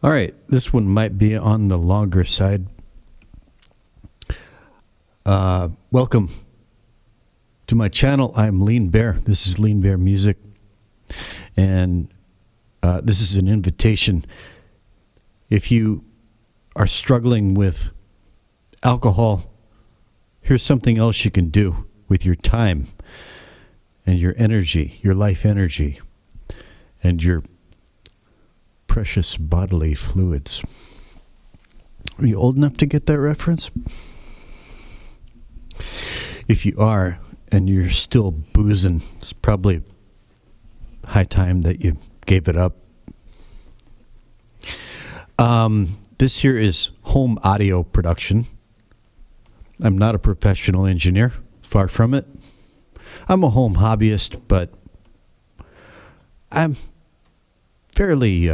All right, this one might be on the longer side. Welcome to my channel. I'm Lean Bear. This is Lean Bear Music. And this is an invitation. If you are struggling with alcohol, here's something else you can do with your time and your energy, your life energy, and your precious bodily fluids. Are you old enough to get that reference? If you are, and you're still boozing, it's probably high time that you gave it up. This here is home audio production. I'm not a professional engineer, far from it. I'm a home hobbyist, but I'm fairly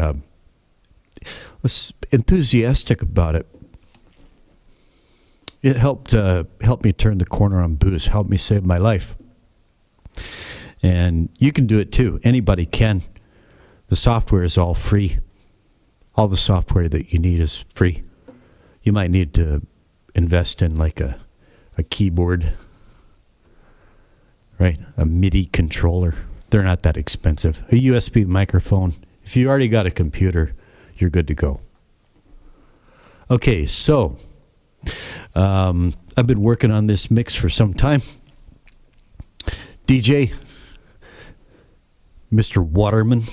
enthusiastic about it. It helped me turn the corner on booze, helped me save my life. And you can do it too. Anybody can. The software is all free. All the software that you need is free. You might need to invest in like a keyboard, right? A MIDI controller. They're not that expensive. A USB microphone. If you already got a computer, you're good to go. Okay, so I've been working on this mix for some time. DJ, Mr. Waterman,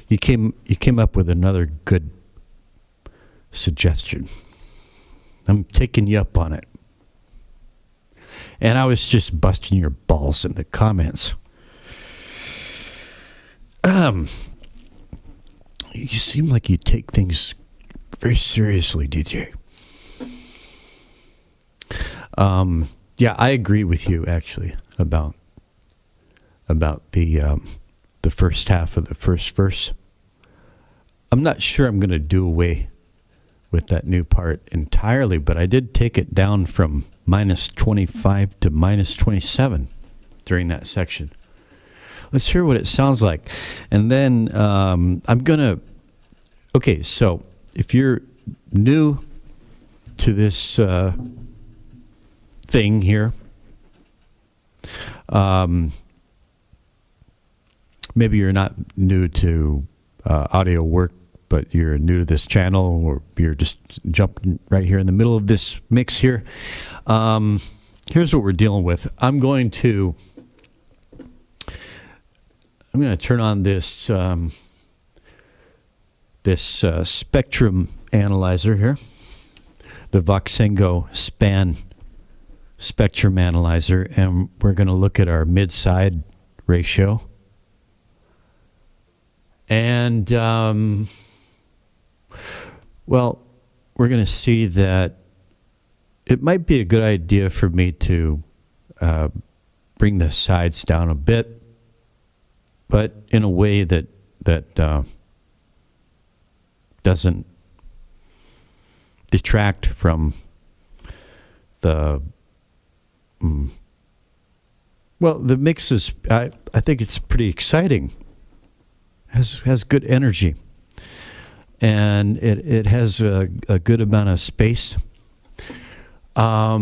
you came up with another good suggestion. I'm taking you up on it. And I was just busting your balls in the comments. You seem like you take things very seriously, DJ. Yeah, I agree with you actually about the first half of the first verse. I'm not sure I'm going to do away with that new part entirely, but I did take it down from -25 to -27 during that section. Let's hear what it sounds like. And then I'm going to... Okay, so if you're new to this thing here, maybe you're not new to audio work, but you're new to this channel, or you're just jumping right here in the middle of this mix here. Here's what we're dealing with. I'm going to turn on this spectrum analyzer here, the Voxengo Span spectrum analyzer, and we're going to look at our mid-side ratio. And, well, we're going to see that it might be a good idea for me to bring the sides down a bit, but in a way that doesn't detract from the well, the mix is I think it's pretty exciting. Has good energy, and it has a good amount of space. I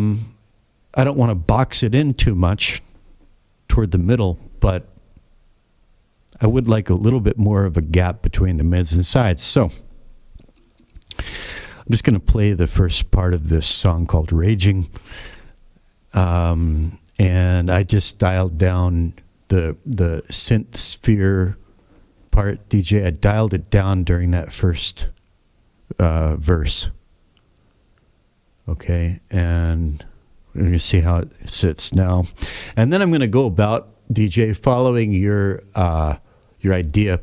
don't want to box it in too much toward the middle, but I would like a little bit more of a gap between the mids and sides. So I'm just going to play the first part of this song called Raging. And I just dialed down the synth sphere part, DJ. I dialed it down during that first verse. Okay, and we're going to see how it sits now. And then I'm going to go about, DJ, following your idea,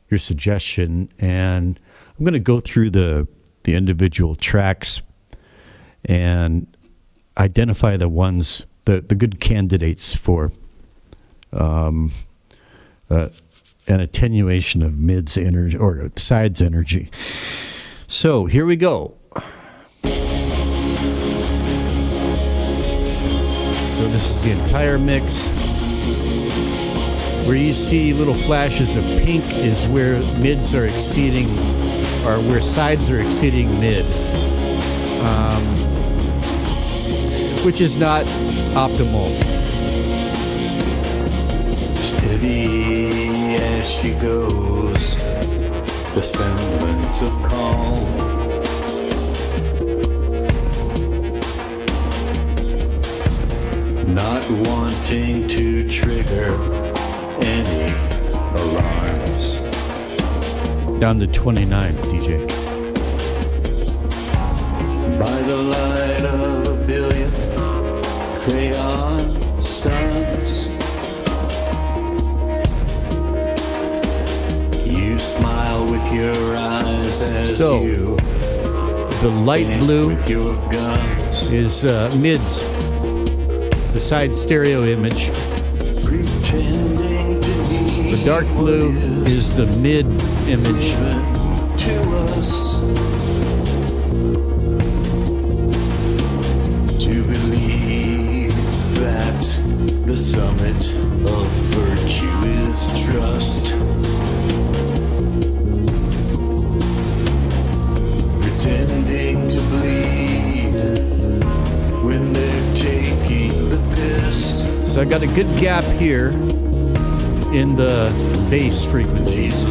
your suggestion, and I'm going to go through the individual tracks and identify the ones, the good candidates for an attenuation of mids energy or sides energy. So here we go. So this is the entire mix. Where you see little flashes of pink is where mids are exceeding, or where sides are exceeding mid, which is not optimal. Steady as she goes, the semblance of calm. Not wanting to trigger any alarms. Down to 29, DJ. By the light of a billion crayon suns, you smile with your eyes as you. The light blue with your guns is mids. The side stereo image. The dark blue is the mid image. To us to believe that the summit of virtue is trust. Pretending to bleed when they're taking the piss. So I got a good gap here in the bass frequencies.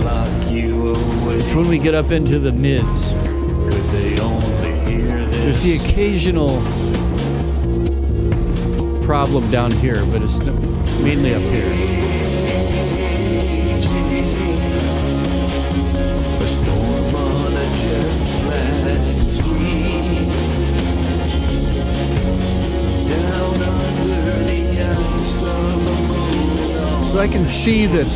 It's when we get up into the mids. Could they only hear this? There's the occasional problem down here, but it's mainly up here. A storm on a jet black sea, down under the ice of a moon. So I can see that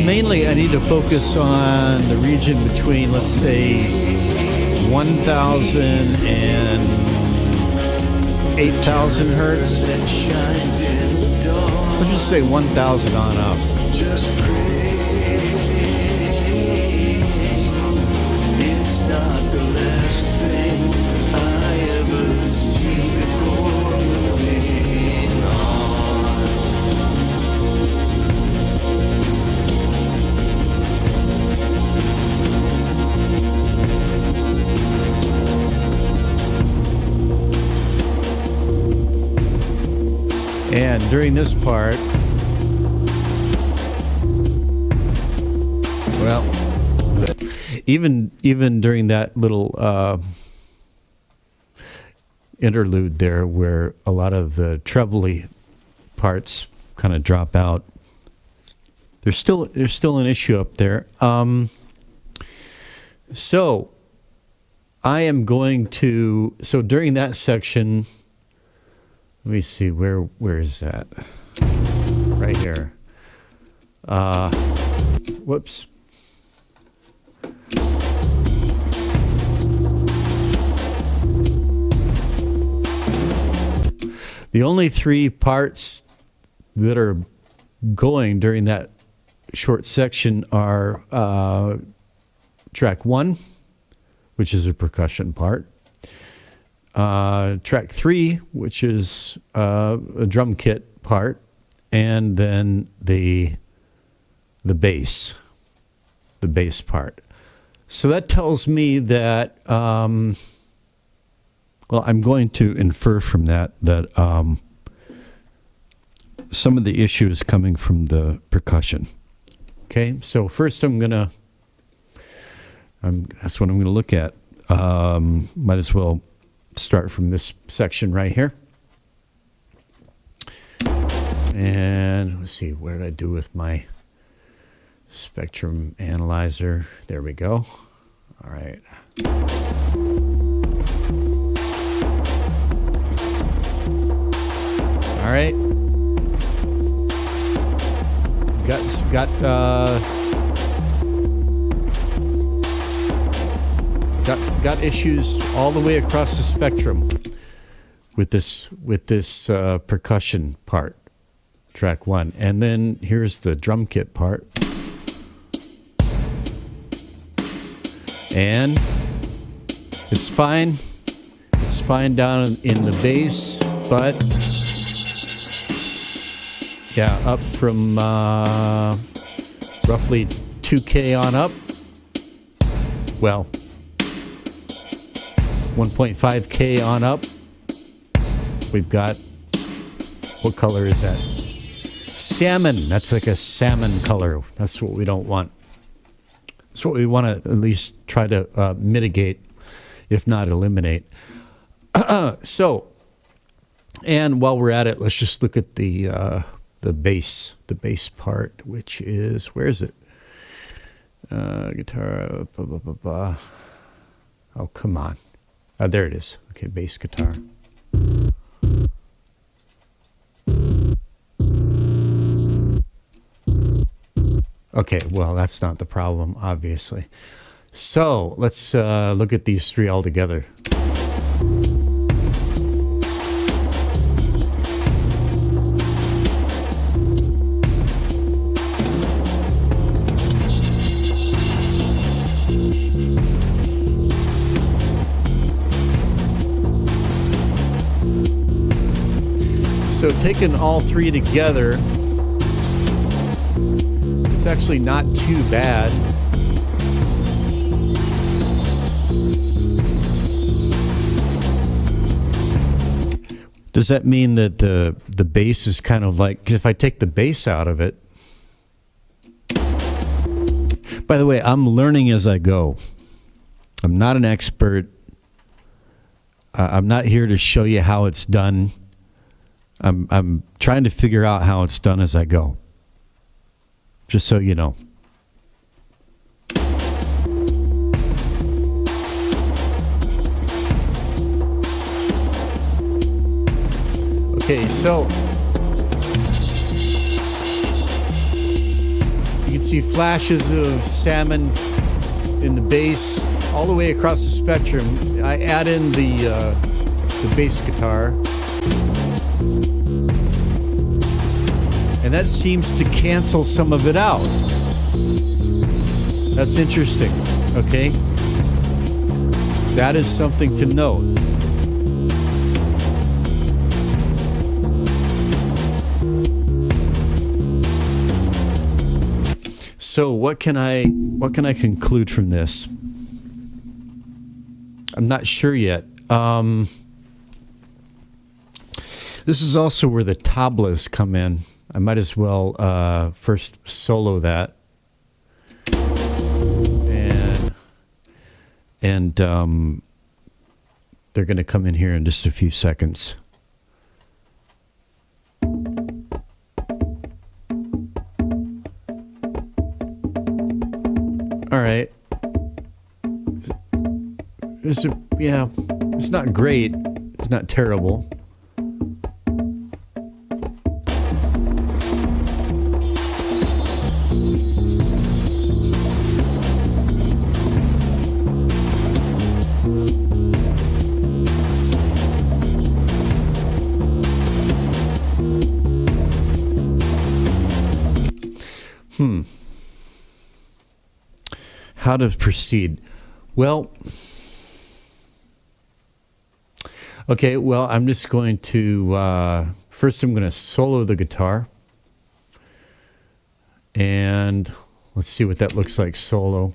mainly I need to focus on the region between, let's say, 1,000 and 8,000 hertz. Let's just say 1,000 on up. It's not the last thing I ever see before moving on. And during this part, well, even during that little interlude there, where a lot of the trebly parts kind of drop out, there's still an issue up there. So I am going to, so during that section, let me see, where is that? Right here. Whoops. The only three parts that are going during that short section are track 1, which is a percussion part. Track 3, which is a drum kit part, and then the bass part. So that tells me that, well, I'm going to infer from that some of the issue is coming from the percussion. Okay, so first that's what I'm going to look at. Might as well start from this section right here. And let's see, what did I do with my spectrum analyzer? There we go. All right. All right. Got issues all the way across the spectrum with this percussion part, track 1, and then here's the drum kit part, and it's fine down in the bass, but Yeah, up from roughly 2K on up. Well, 1.5K on up. We've got, what color is that? Salmon. That's like a salmon color. That's what we don't want. That's what we want to at least try to mitigate, if not eliminate. And while we're at it, let's just look at the bass part, which is, where is it? Guitar. Blah, blah, blah, blah. Oh, come on. There it is. Okay, bass guitar. Okay, well, that's not the problem, obviously. So let's look at these three all together. So taking all three together, it's actually not too bad. Does that mean that the bass is kind of like, if I take the bass out of it? By the way, I'm learning as I go. I'm not an expert. I'm not here to show you how it's done. I'm trying to figure out how it's done as I go. Just so you know. Okay, so you can see flashes of salmon in the bass all the way across the spectrum. I add in the bass guitar. And that seems to cancel some of it out. That's interesting, okay? That is something to note. So what can I conclude from this? I'm not sure yet. This is also where the tablas come in. I might as well first solo that, and they're going to come in here in just a few seconds. All right. It's not great. It's not terrible. How to proceed? Well, okay, well, I'm just going to, first I'm going to solo the guitar. And let's see what that looks like solo.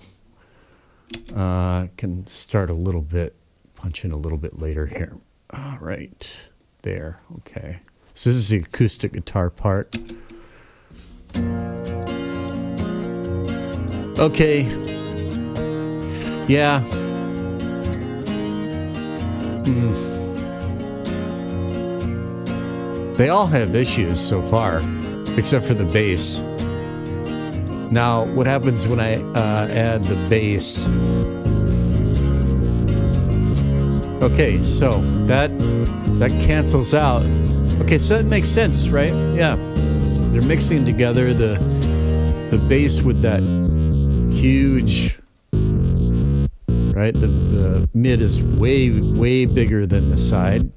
I can start a little bit, punch in a little bit later here. All right, there, okay. So this is the acoustic guitar part. Okay. Yeah. They all have issues so far, except for the bass. Now, what happens when I add the bass? Okay, so that cancels out. Okay, so that makes sense, right? Yeah. They're mixing together the bass with that huge, right? The mid is way bigger than the side.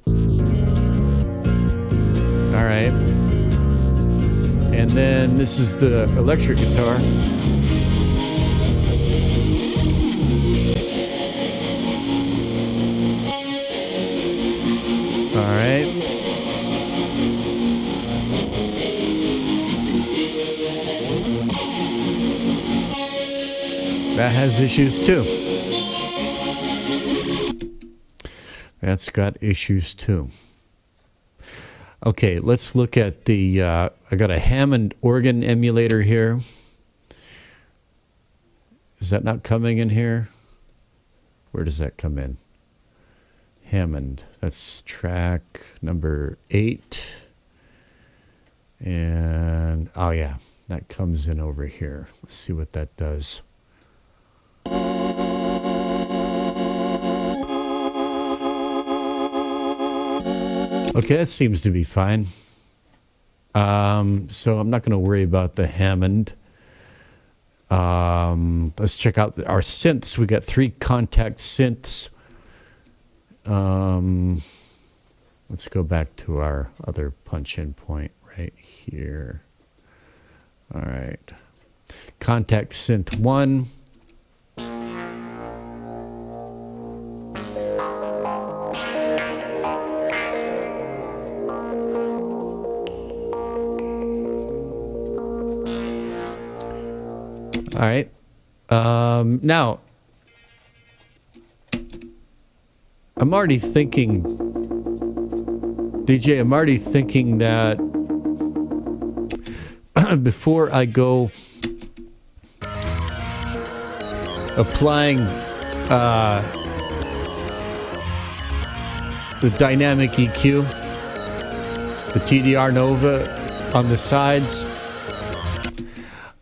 All right. And then this is the electric guitar. All right. That has issues too. That's got issues too. Okay, let's look at the, I got a Hammond organ emulator here. Is that not coming in here? Where does that come in? Hammond, that's track number 8. And, oh yeah, that comes in over here. Let's see what that does. Okay, that seems to be fine. So I'm not going to worry about the Hammond. Let's check out our synths. We got 3 contact synths. Let's go back to our other punch-in point right here. All right. Contact synth 1. All right. Now, I'm already thinking, DJ, I'm already thinking that before I go applying the dynamic EQ, the TDR Nova on the sides,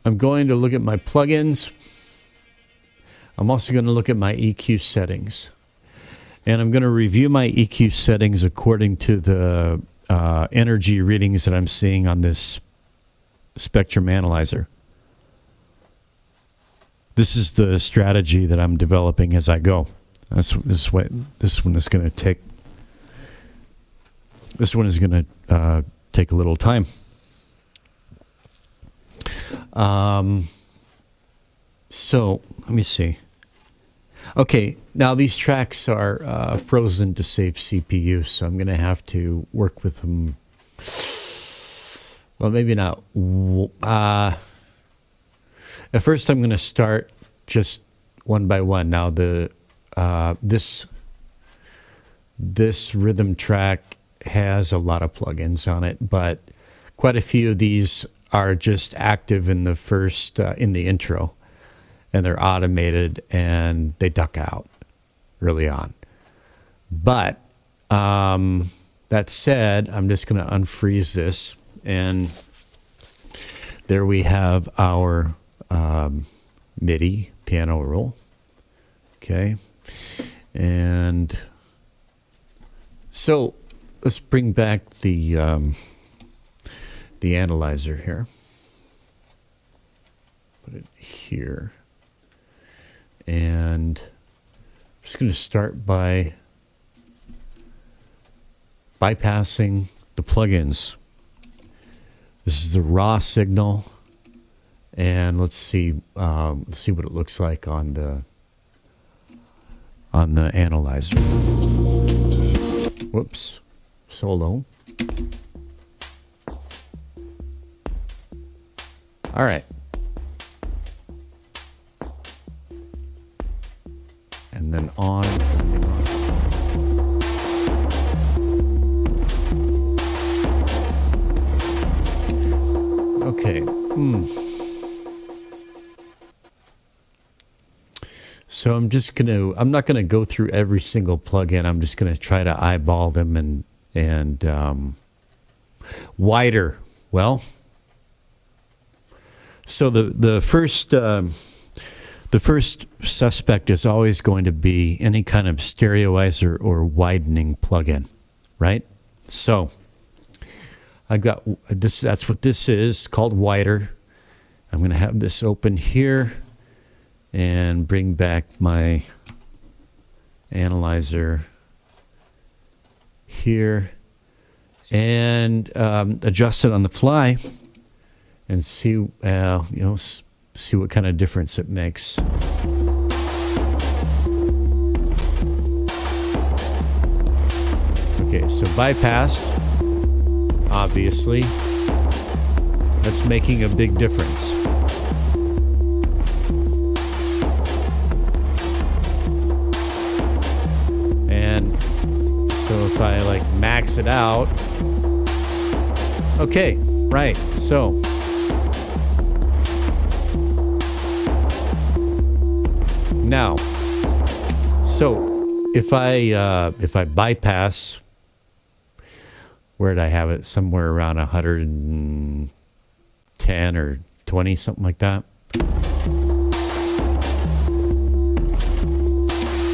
I'm going to look at my plugins. I'm also going to look at my EQ settings. And I'm going to review my EQ settings according to the energy readings that I'm seeing on this spectrum analyzer. This is the strategy that I'm developing as I go. This one is going to take. This one is going to take a little time. So let me see. Okay, now these tracks are frozen to save CPU, so I'm going to have to work with them. Well, maybe not. At first, I'm going to start just one by one. Now, this rhythm track has a lot of plugins on it, but quite a few of these are just active in the first in the intro, and they're automated and they duck out early on. But that said, I'm just going to unfreeze this, and there we have our MIDI piano roll. Okay, and so let's bring back the analyzer here. Put it here. And I'm just going to start by bypassing the plugins. This is the raw signal, and let's see what it looks like on the analyzer. Whoops, solo. All right. And then on. Okay. So I'm not gonna go through every single plugin. I'm just gonna try to eyeball them and wider. Well, so the first suspect is always going to be any kind of stereoizer or widening plugin, right? So I've got this. That's what this is, called wider. I'm going to have this open here and bring back my analyzer here and adjust it on the fly and see see what kind of difference it makes. Okay, so bypassed, obviously. That's making a big difference. mix it out. Okay, right. So now, if I bypass, where did I have it? Somewhere around 110 or 20, something like that.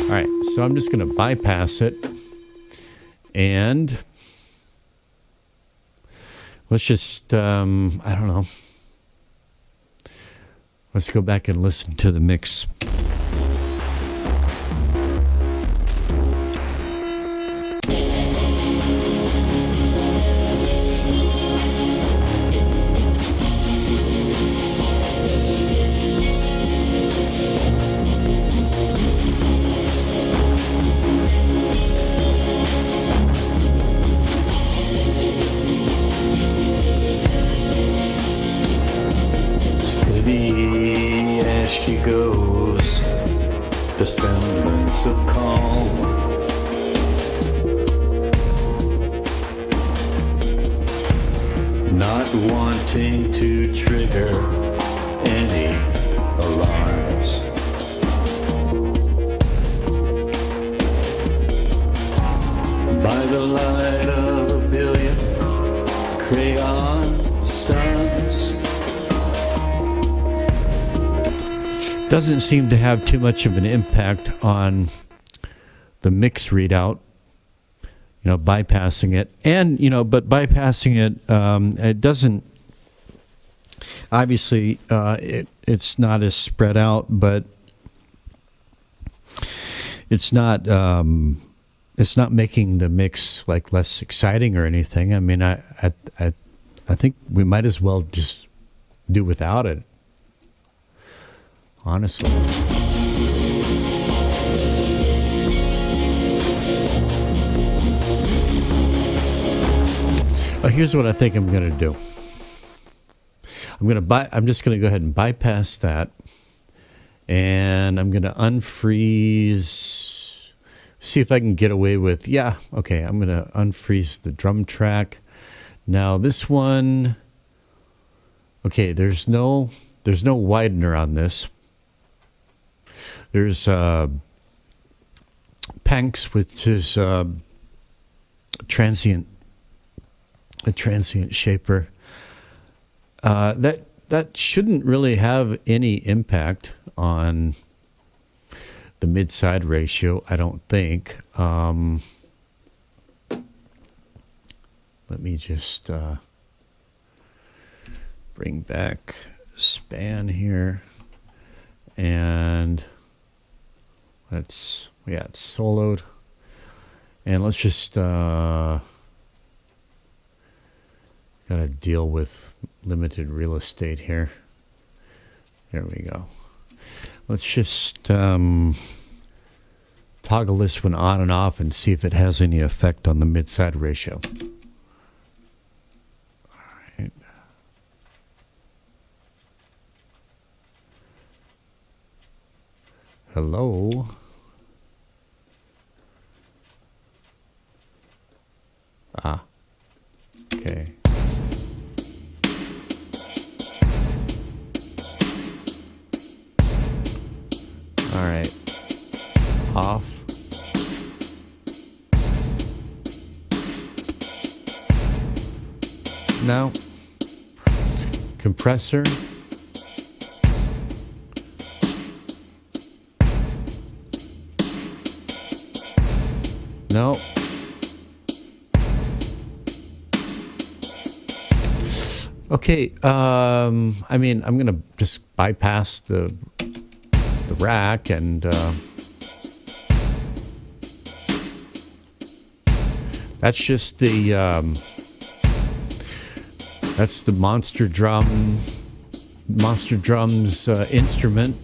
All right, so I'm just going to bypass it, and let's just, I don't know. Let's go back and listen to the mix. The semblance of calm, not wanting to trigger any alarms. By the light of a billion crayon suns, doesn't seem to have too much of an impact on the mix readout, bypassing it. And, but bypassing it, it doesn't, obviously, it's not as spread out, but it's not making the mix like less exciting or anything. I mean, I think we might as well just do without it. Honestly. Here's what I think I'm going to do. I'm just going to go ahead and bypass that, and I'm going to unfreeze. See if I can get away with. Yeah, okay. I'm going to unfreeze the drum track. Now this one. Okay, there's no widener on this. There's Panks, which is a transient shaper. That shouldn't really have any impact on the mid-side ratio, I don't think. Let me just bring back span here, and it's soloed, and let's just gotta deal with limited real estate here. There we go. Let's just toggle this one on and off and see if it has any effect on the mid-side ratio. All right. Hello. Okay. All right. Off. Now, compressor. No. Okay, I mean, I'm going to just bypass the rack, and that's just that's the Monster Drums instrument.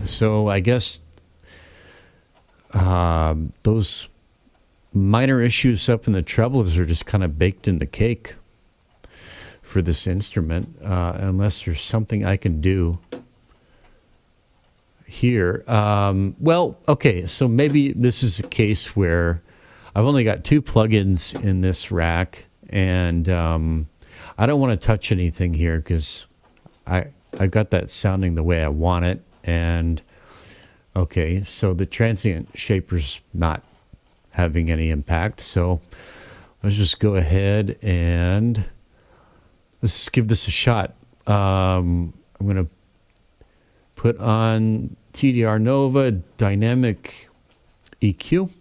So I guess those minor issues up in the trebles are just kind of baked in the cake for this instrument, unless there's something I can do here. Well, okay, so maybe this is a case where I've only got 2 plugins in this rack, and I don't want to touch anything here because I've got that sounding the way I want it. And okay, so the transient shaper's not having any impact. So let's just go ahead and let's give this a shot. I'm going to put on TDR Nova Dynamic EQ.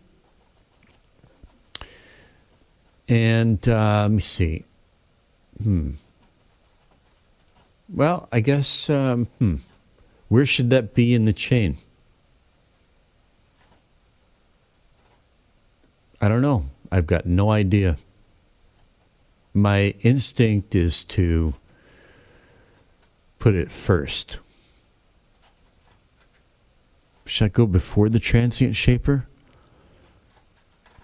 And let me see. Well, I guess, where should that be in the chain? I don't know. I've got no idea. My instinct is to put it first. Should I go before the transient shaper?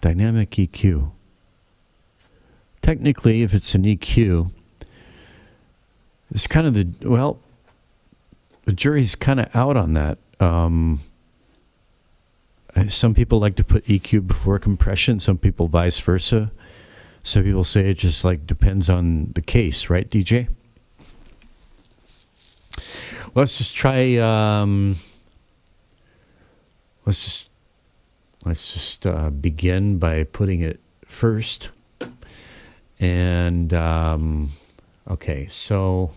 Dynamic EQ. Technically, if it's an EQ, it's kind of the jury's kind of out on that. Some people like to put EQ before compression, some people vice versa. Some people say it just like depends on the case, right, DJ? Let's just try. Let's just begin by putting it first. And okay, so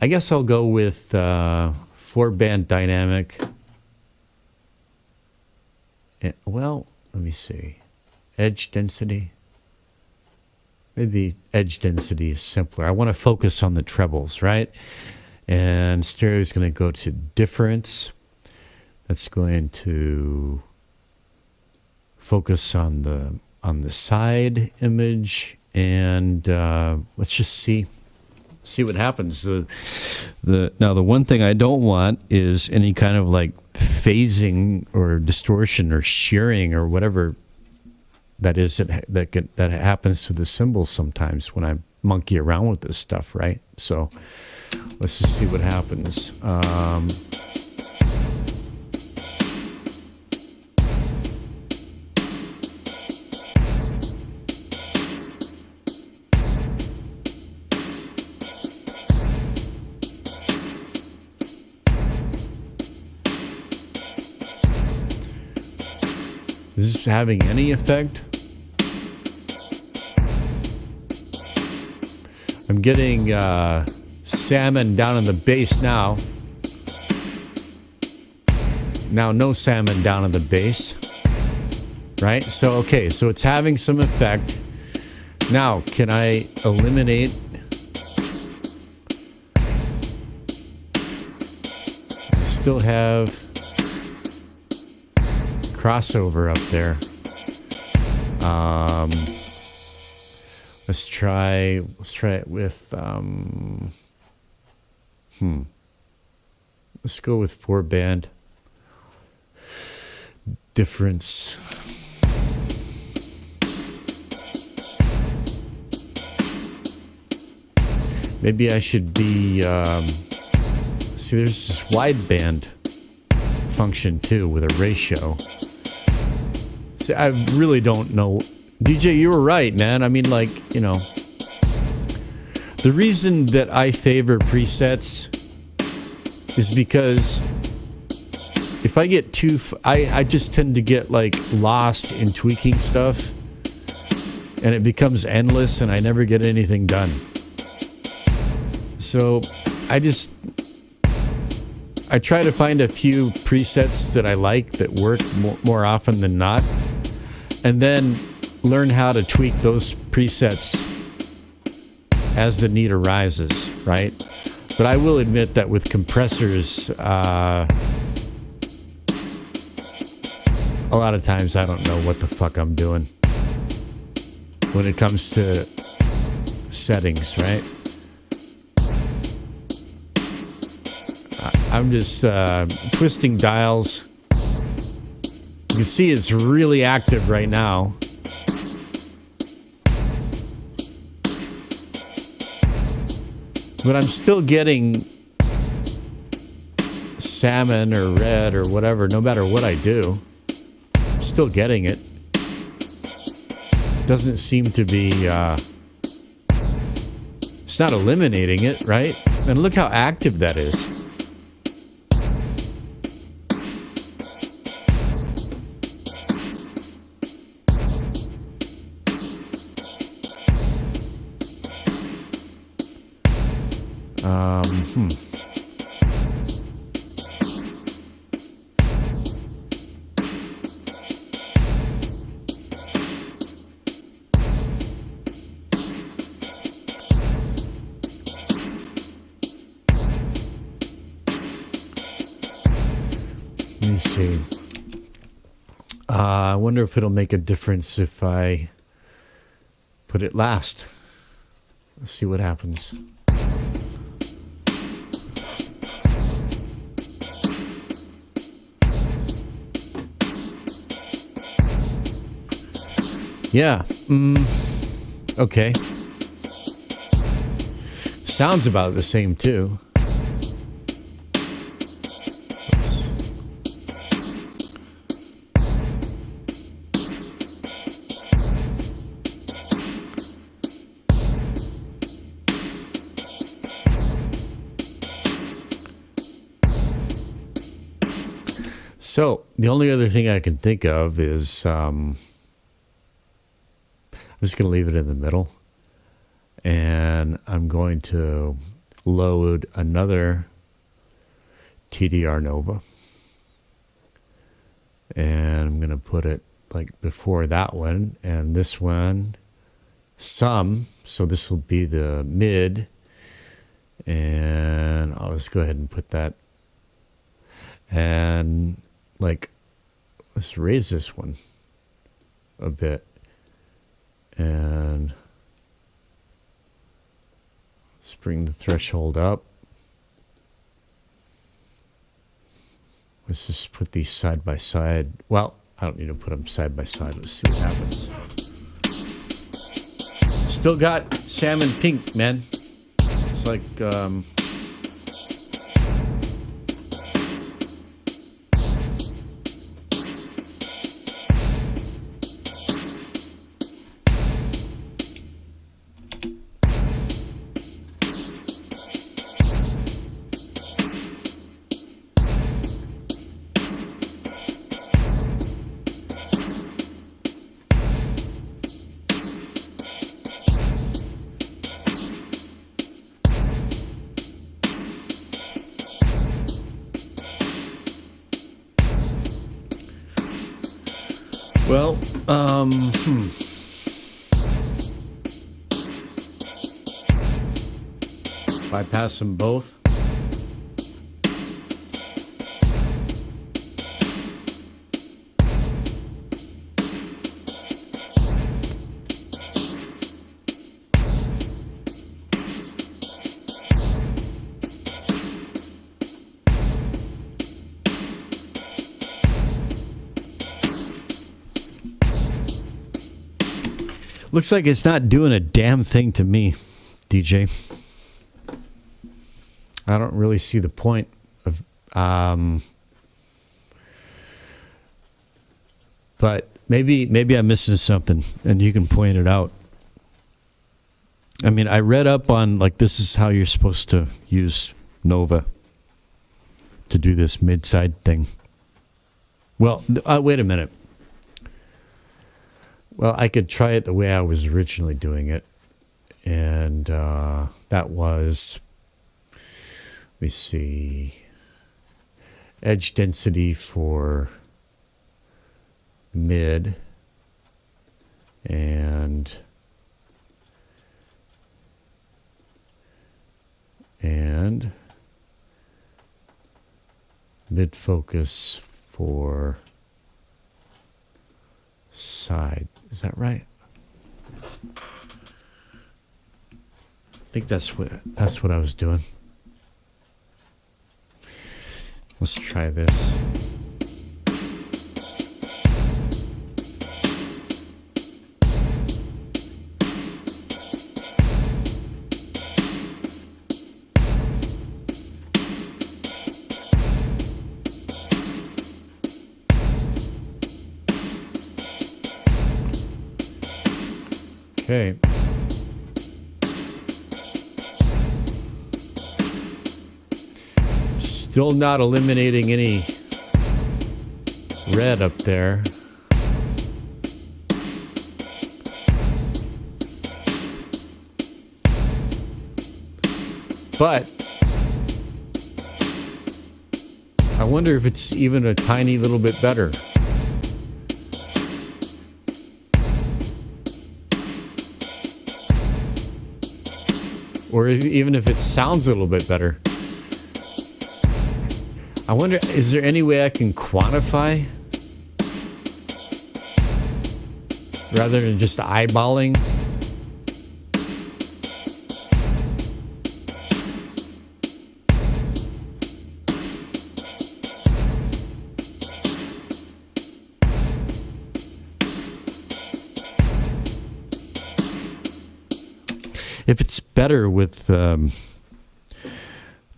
I guess I'll go with 4-band dynamic. Well, let me see. Edge density. Maybe edge density is simpler. I want to focus on the trebles, right? And stereo is going to go to difference. That's going to focus on the side image, and let's just see what happens. Now the one thing I don't want is any kind of like phasing or distortion or shearing or whatever that is that happens to the cymbals sometimes when I monkey around with this stuff, right? So let's just see what happens. Is this having any effect? I'm getting salmon down in the bass now. Now no salmon down in the bass. Right? So, okay, so it's having some effect. Now, can I eliminate? I still have crossover up there. Let's try it with let's go with 4-band difference. Maybe I should be see, there's this wideband function too with a ratio. See, I really don't know. DJ, you were right, man. I mean, like, you know, the reason that I favor presets is because if I get I just tend to get like lost in tweaking stuff, and it becomes endless, and I never get anything done. So I try to find a few presets that I like that work more often than not, and then learn how to tweak those presets as the need arises, right? But I will admit that with compressors, a lot of times I don't know what the fuck I'm doing when it comes to settings, right? I'm just twisting dials. You can see it's really active right now. But I'm still getting salmon or red or whatever, no matter what I do, I'm still getting it. Doesn't seem to be, it's not eliminating it, right? And look how active that is. Let me see. I wonder if it'll make a difference if I put it last. Let's see what happens. Yeah. Okay. Sounds about the same too. So the only other thing I can think of is I'm just going to leave it in the middle, and I'm going to load another TDR Nova, and I'm going to put it like before that one, and this one some, so this will be the mid, and I'll just go ahead and put that, and like let's raise this one a bit. And let's bring the threshold up. Let's just put these side by side. Well, I don't need to put them side by side. Let's see what happens. Still got salmon pink, man. It's like, well, bypass them both. Looks like it's not doing a damn thing to me, DJ. I don't really see the point of, but maybe I'm missing something, and you can point it out. I mean, I read up on, like, this is how you're supposed to use Nova to do this mid-side thing. Well, wait a minute. Well, I could try it the way I was originally doing it, and that was, let me see, edge density for mid, and mid focus for side. Is that right? I think that's what I was doing. Let's try this. Okay. Still not eliminating any red up there. But I wonder if it's even a tiny little bit better. Or even if it sounds a little bit better. I wonder, is there any way I can quantify rather than just eyeballing? If it's better with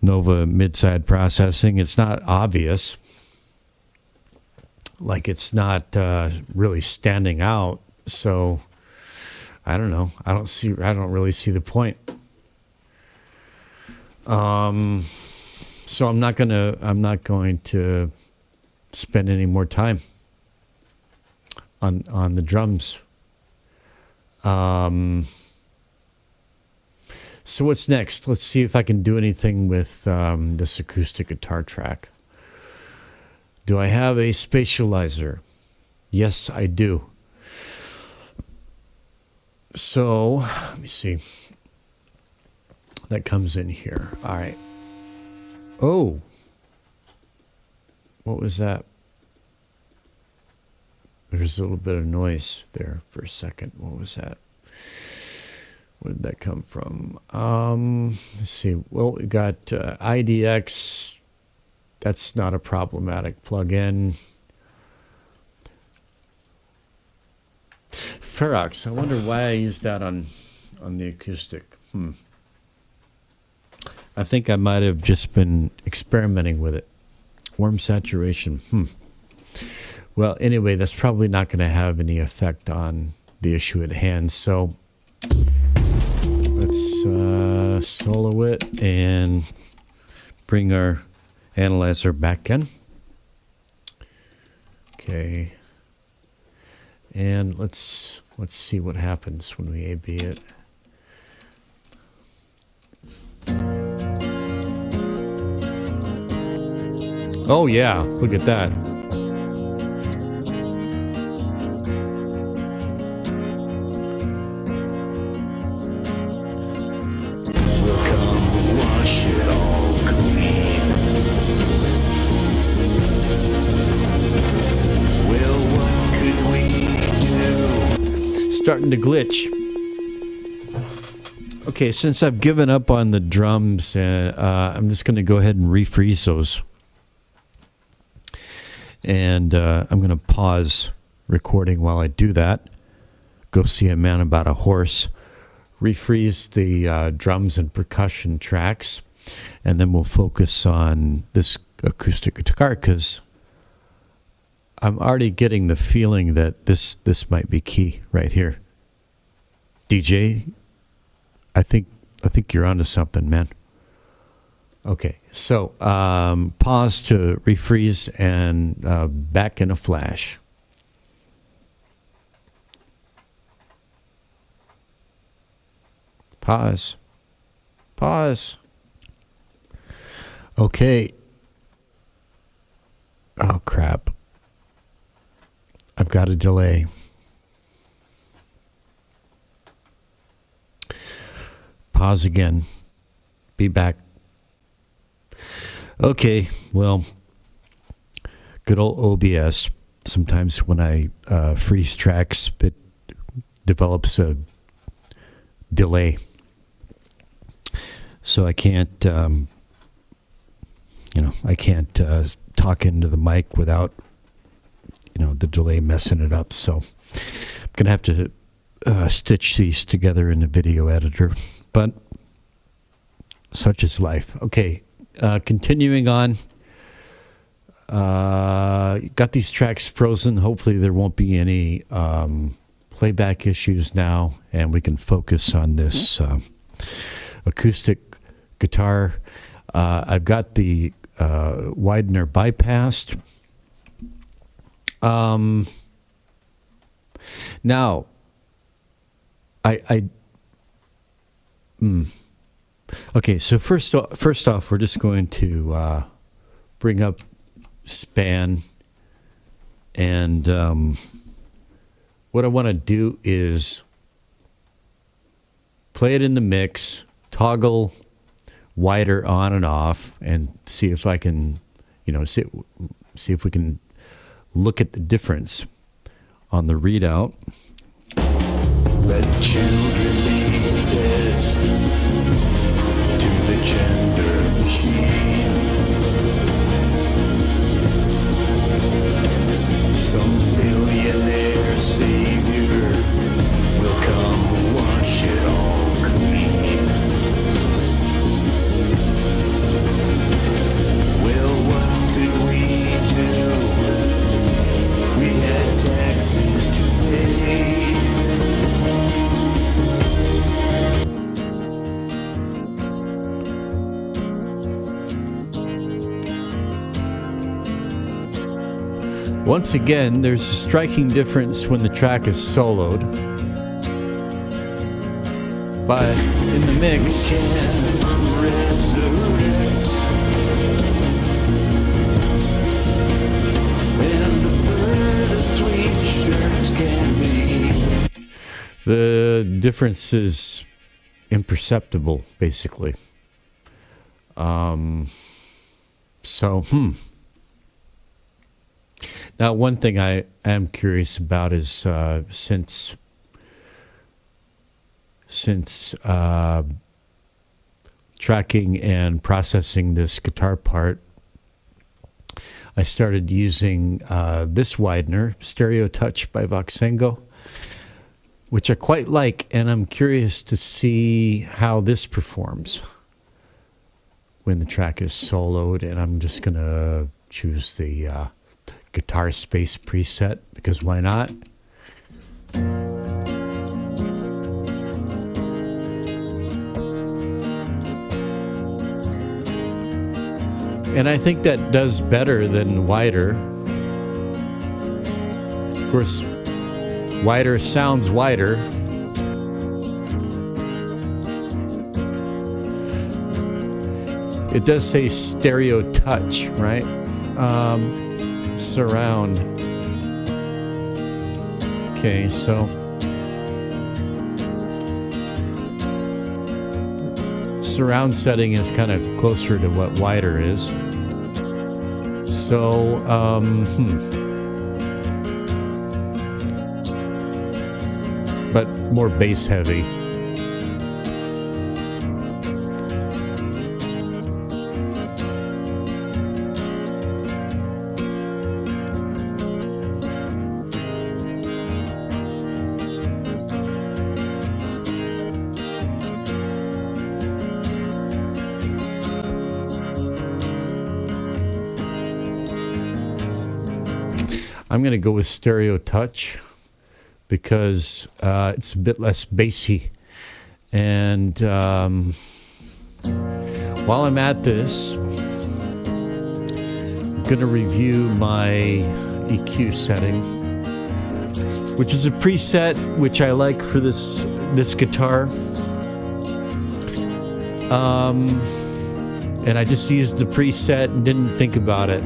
Nova mid-side processing, it's not obvious. Like it's not really standing out. So I don't know. I don't really see the point. So I'm not going to spend any more time on the drums. So what's next? Let's see if I can do anything with this acoustic guitar track. Do I have a spatializer? Yes, I do. So, let me see. That comes in here. All right. Oh. What was that? There's a little bit of noise there for a second. What was that? Where did that come from? Let's see. Well, we got IDX. That's not a problematic plug-in. Ferox. I wonder why I used that on the acoustic. I think I might have just been experimenting with it. Warm saturation. Well, anyway, that's probably not going to have any effect on the issue at hand. So let's solo it and bring our analyzer back in. Okay. And let's see what happens when we A/B it. Oh yeah, look at that. Starting to glitch. Okay, since I've given up on the drums, I'm just going to go ahead and refreeze those. And I'm going to pause recording while I do that. Go see a man about a horse. Refreeze the drums and percussion tracks. And then we'll focus on this acoustic guitar because I'm already getting the feeling that this might be key right here. DJ, I think you're onto something, man. Okay, so pause to refreeze and back in a flash. Pause. Okay. Oh, crap. I've got a delay. Pause again. Be back. Okay, well, good old OBS. Sometimes when I freeze tracks, it develops a delay. So I can't, I can't talk into the mic without, the delay messing it up. So I'm going to have to stitch these together in the video editor. But such is life. Okay, continuing on. Got these tracks frozen. Hopefully there won't be any playback issues now, and we can focus on this acoustic guitar. I've got the widener bypassed. Now, okay, so first off, we're just going to bring up span, and what I want to do is play it in the mix, toggle wider on and off, and see if I can, see if we can look at the difference on the readout. Let children be fed to the gender machine. Some billionaire savior will come wash it all clean. Well, what could we do? We had taxes to pay. Once again, there's a striking difference when the track is soloed. But in the mix, the difference is imperceptible, basically. Now, one thing I am curious about is since tracking and processing this guitar part, I started using this widener, Stereo Touch by Voxengo, which I quite like, and I'm curious to see how this performs when the track is soloed, and I'm just going to choose the guitar space preset, because why not? And I think that does better than wider. Of course, wider sounds wider. It does say stereo touch, right? Surround. Okay, so surround setting is kind of closer to what wider is. So, but more bass heavy. I'm going to go with Stereo Touch because it's a bit less bassy. And while I'm at this, I'm going to review my EQ setting, which is a preset which I like for this guitar. And I just used the preset and didn't think about it.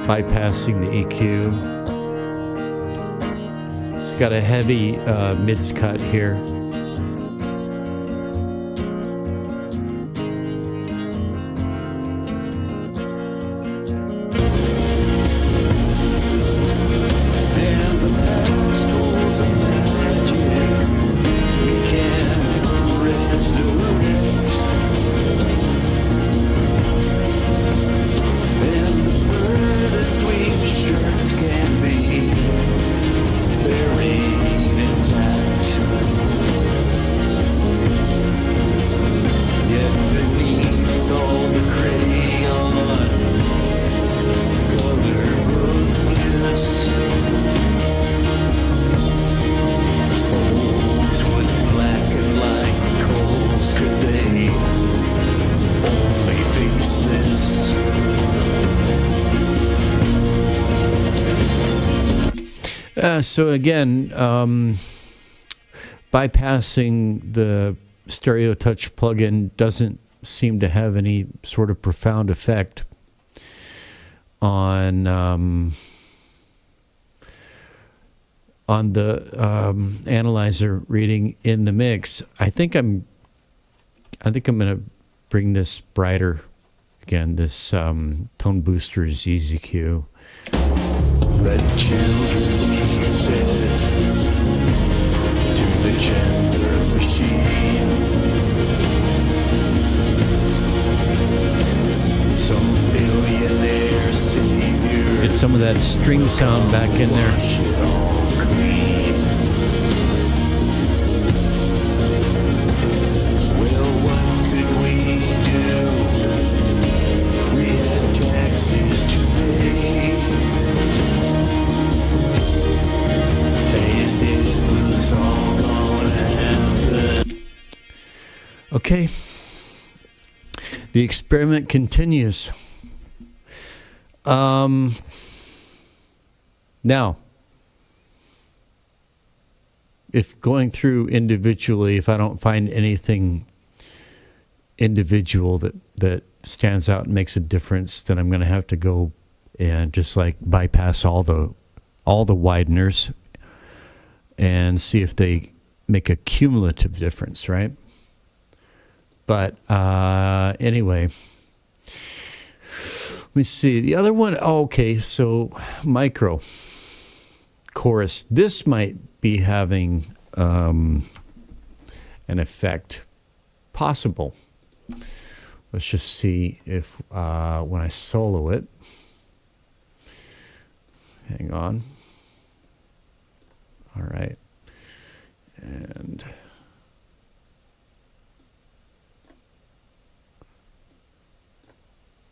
Bypassing the EQ. It's got a heavy mids cut here. Very intact. So again, bypassing the Stereo Touch plugin doesn't seem to have any sort of profound effect on the analyzer reading in the mix. I think I'm going to bring this brighter again. This tone booster is EZQ. Let children be fed to the gender machine. Some billionaire savior. Get some of that string sound back in there. Wash it all clean. Well, what could we do? We had taxes to pay. And it was all gonna happen. Okay. The experiment continues. Now, if going through individually, if I don't find anything individual that stands out and makes a difference, then I'm going to have to go and just like bypass all the wideners and see if they make a cumulative difference, right? But anyway, let me see. The other one, okay, so micro chorus. This might be having an effect. Possible. Let's just see if when I solo it. Hang on. All right. And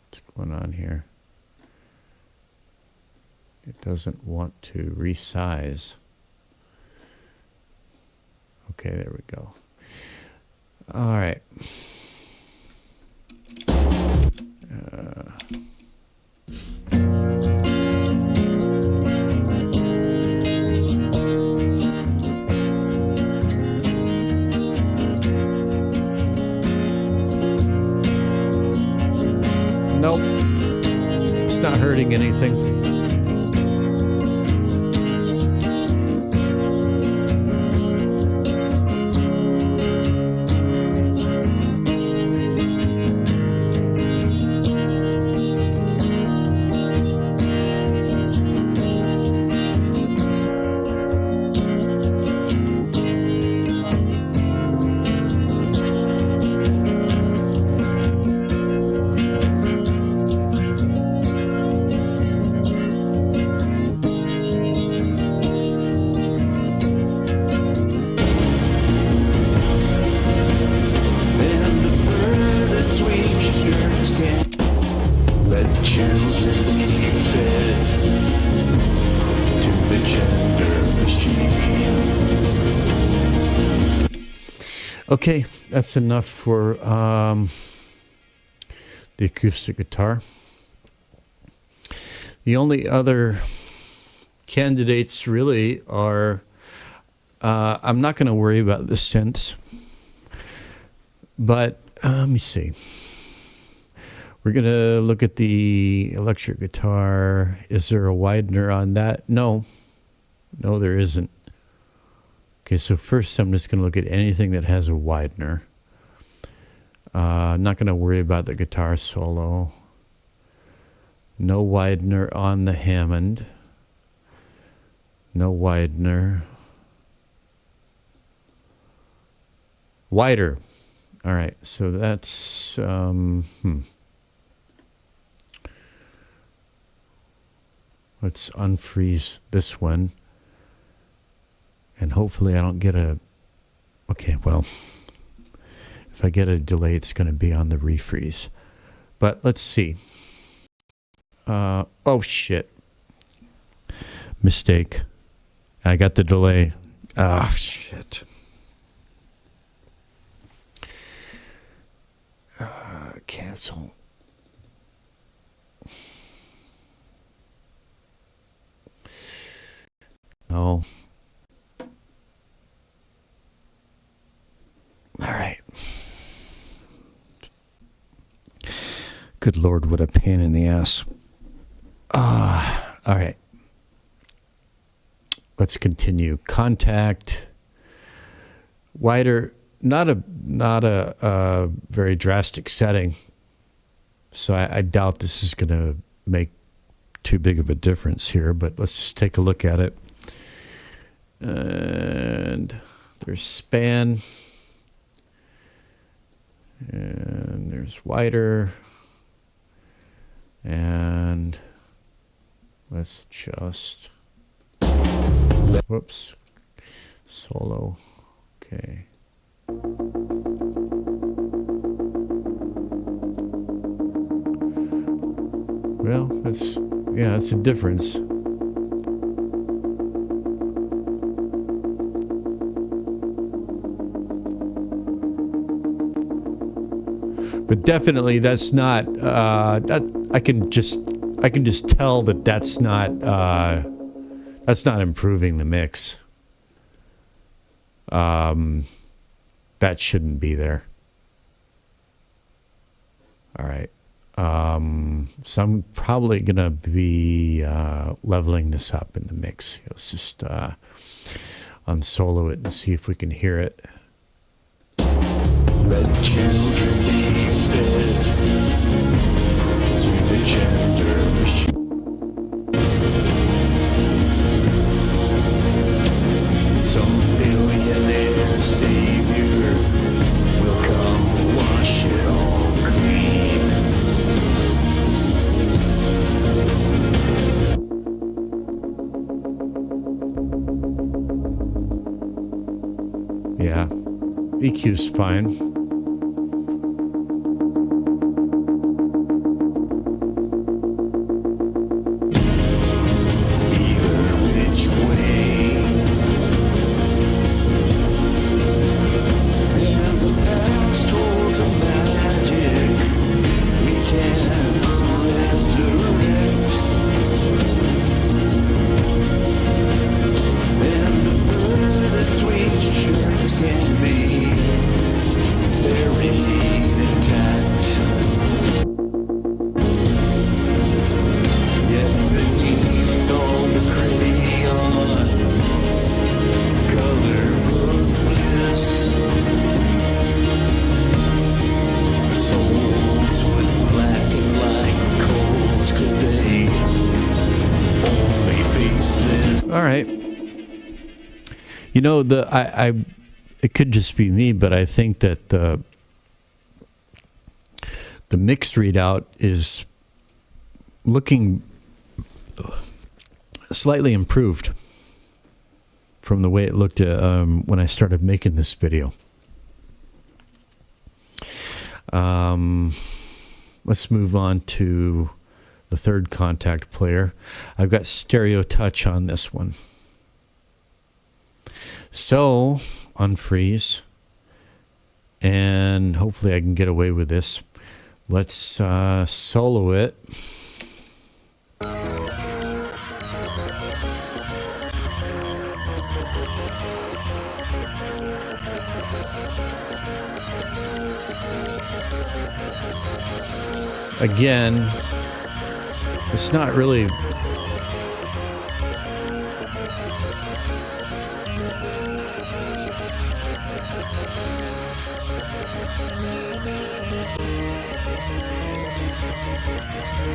what's going on here? It doesn't want to resize. Okay, there we go. All right. Nope. It's not hurting anything. Okay, that's enough for the acoustic guitar. The only other candidates really are, I'm not going to worry about the synths, but let me see. We're going to look at the electric guitar. Is there a widener on that? No, there isn't. Okay, so first I'm just going to look at anything that has a widener. I'm not going to worry about the guitar solo. No widener on the Hammond. No widener. Wider. All right, so that's... Let's unfreeze this one. And hopefully I don't get a... Okay, well, if I get a delay, it's going to be on the refreeze. But let's see. Oh, shit. Mistake. I got the delay. Ah, shit. Cancel. Oh. All right. Good Lord, what a pain in the ass. All right. Let's continue. Contact. Wider. Not a very drastic setting. So I doubt this is going to make too big of a difference here, but let's just take a look at it. And there's span. And there's wider. And let's just, whoops, solo, okay. Well, it's a difference. But definitely, that's not. That I can just tell that that's not improving the mix. That shouldn't be there. All right. So I'm probably gonna be leveling this up in the mix. Let's just unsolo it and see if we can hear it. Let children be fed to the gender machine. Some billionaire savior will come wash it all clean. Yeah, EQ's fine. You know, it could just be me, but I think that the mixed readout is looking slightly improved from the way it looked when I started making this video. Let's move on to the third contact player. I've got stereo touch on this one. So, unfreeze, and hopefully I can get away with this. Let's solo it. Again, it's not really...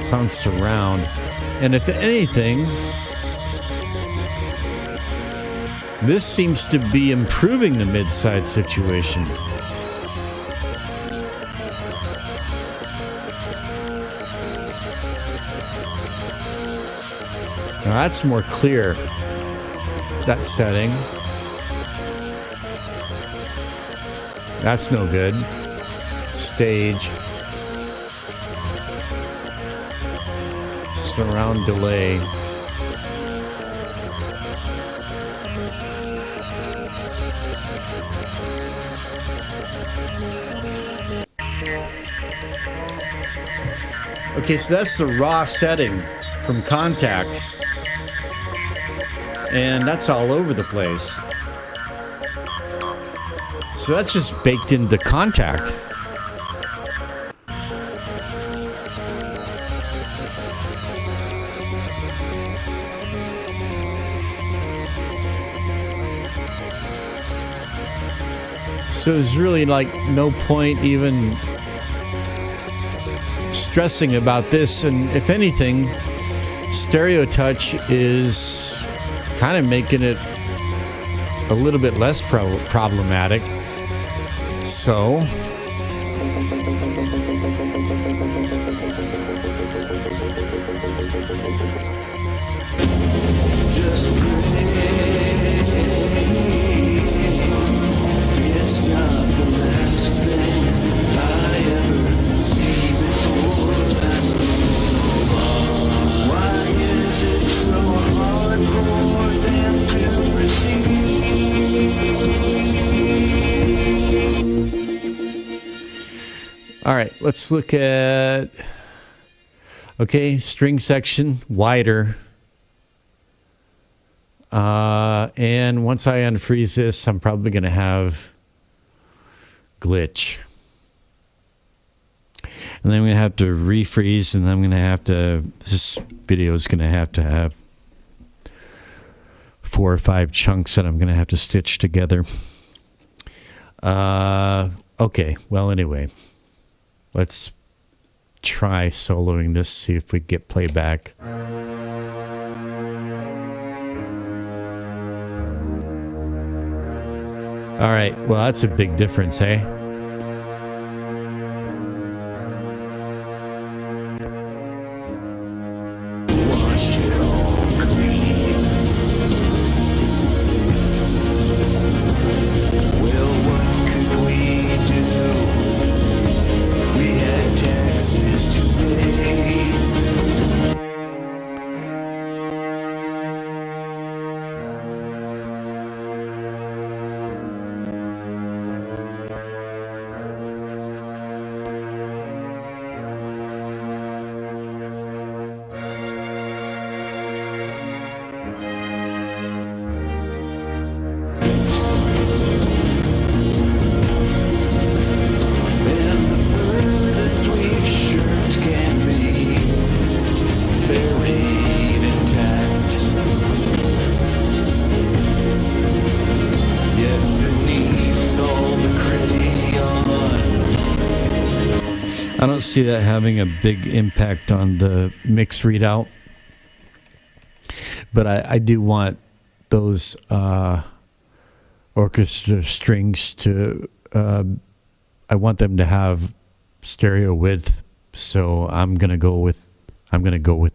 sounds surround, and if anything, this seems to be improving the mid-side situation. Now that's more clear, that setting. That's no good. Stage. Surround delay. Okay, so that's the raw setting from Contact. and that's all over the place. So that's just baked into contact. So there's really like no point even stressing about this. And if anything, stereo touch is kind of making it a little bit less problematic. So Just pray. It's not the last thing I ever see before I move on. Why is it so hard for them to receive? all right, let's look at, okay, string section, wider. And once I unfreeze this, I'm probably going to have glitch. And then I'm going to have to refreeze, and then I'm going to have to, this video is going to have 4 or 5 chunks that I'm going to have to stitch together. Okay, well, anyway, let's try soloing this, see if we get playback. All right, well, that's a big difference, eh? Wash it all clean. Well, what could we do? We had taxes to pay. And the burdens we've shirked can be buried intact. Yet beneath all the crayon, I don't see that having a big impact on the mix readout, but I do want those orchestra strings to, I want them to have stereo width, so I'm gonna go with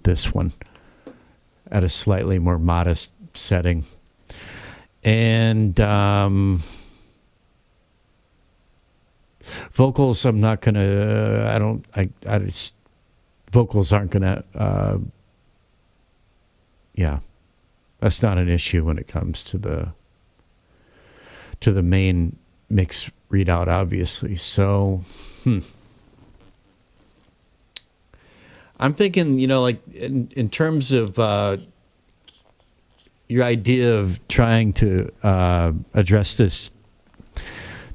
this one at a slightly more modest setting. And vocals, I'm not gonna. Vocals aren't gonna. Yeah, that's not an issue when it comes to the main mix readout, obviously. So, I'm thinking, like in terms of your idea of trying to address this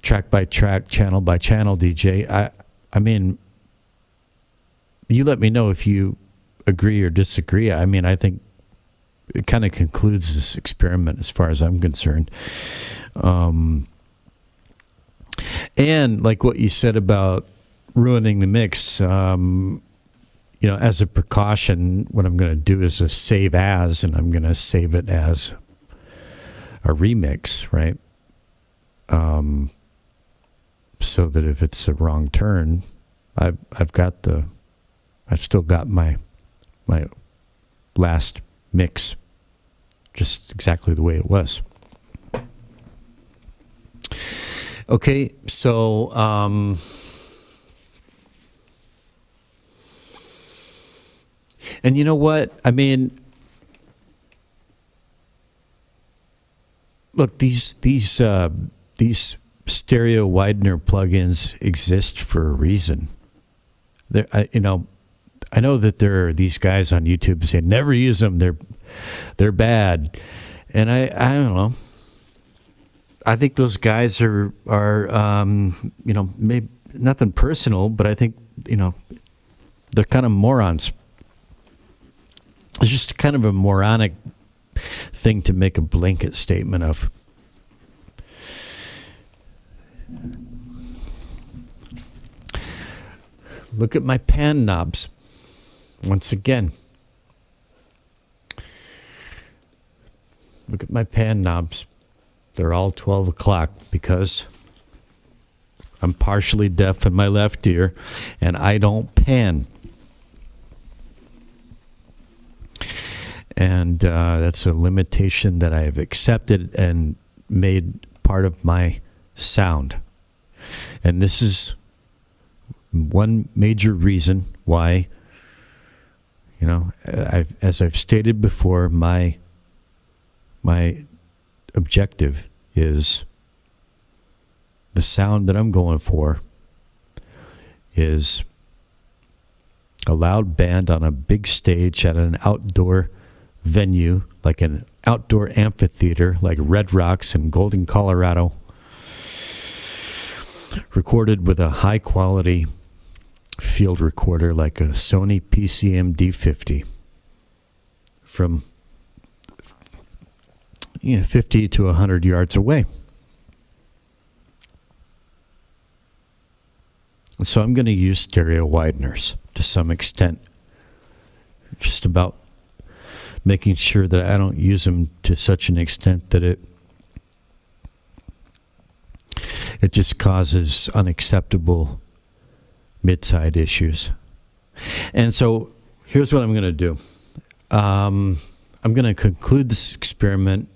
track by track, channel by channel, DJ. I mean, you let me know if you agree or disagree. I mean, I think it kind of concludes this experiment as far as I'm concerned. And like what you said about ruining the mix, as a precaution, what I'm going to do is a save as, and I'm going to save it as a remix, right? So that if it's a wrong turn, I've still got my last mix just exactly the way it was. Okay, so and you know what? I mean, look, these stereo widener plugins exist for a reason. I know that there are these guys on YouTube saying never use them. They're bad, And I don't know. I think those guys are maybe nothing personal, but I think, they're kind of morons. It's just kind of a moronic thing to make a blanket statement of. Look at my pan knobs. Once again. Look at my pan knobs. They're all 12 o'clock because I'm partially deaf in my left ear and I don't pan. And that's a limitation that I have accepted and made part of my sound. And this is one major reason why, as I've stated before, my objective is the sound that I'm going for is a loud band on a big stage at an outdoor venue, like an outdoor amphitheater, like Red Rocks in Golden, Colorado, recorded with a high quality field recorder like a Sony PCM D50 from 50 to 100 yards away. So I'm going to use stereo wideners to some extent, just about making sure that I don't use them to such an extent that it just causes unacceptable mid-side issues. And so here's what I'm going to do. I'm going to conclude this experiment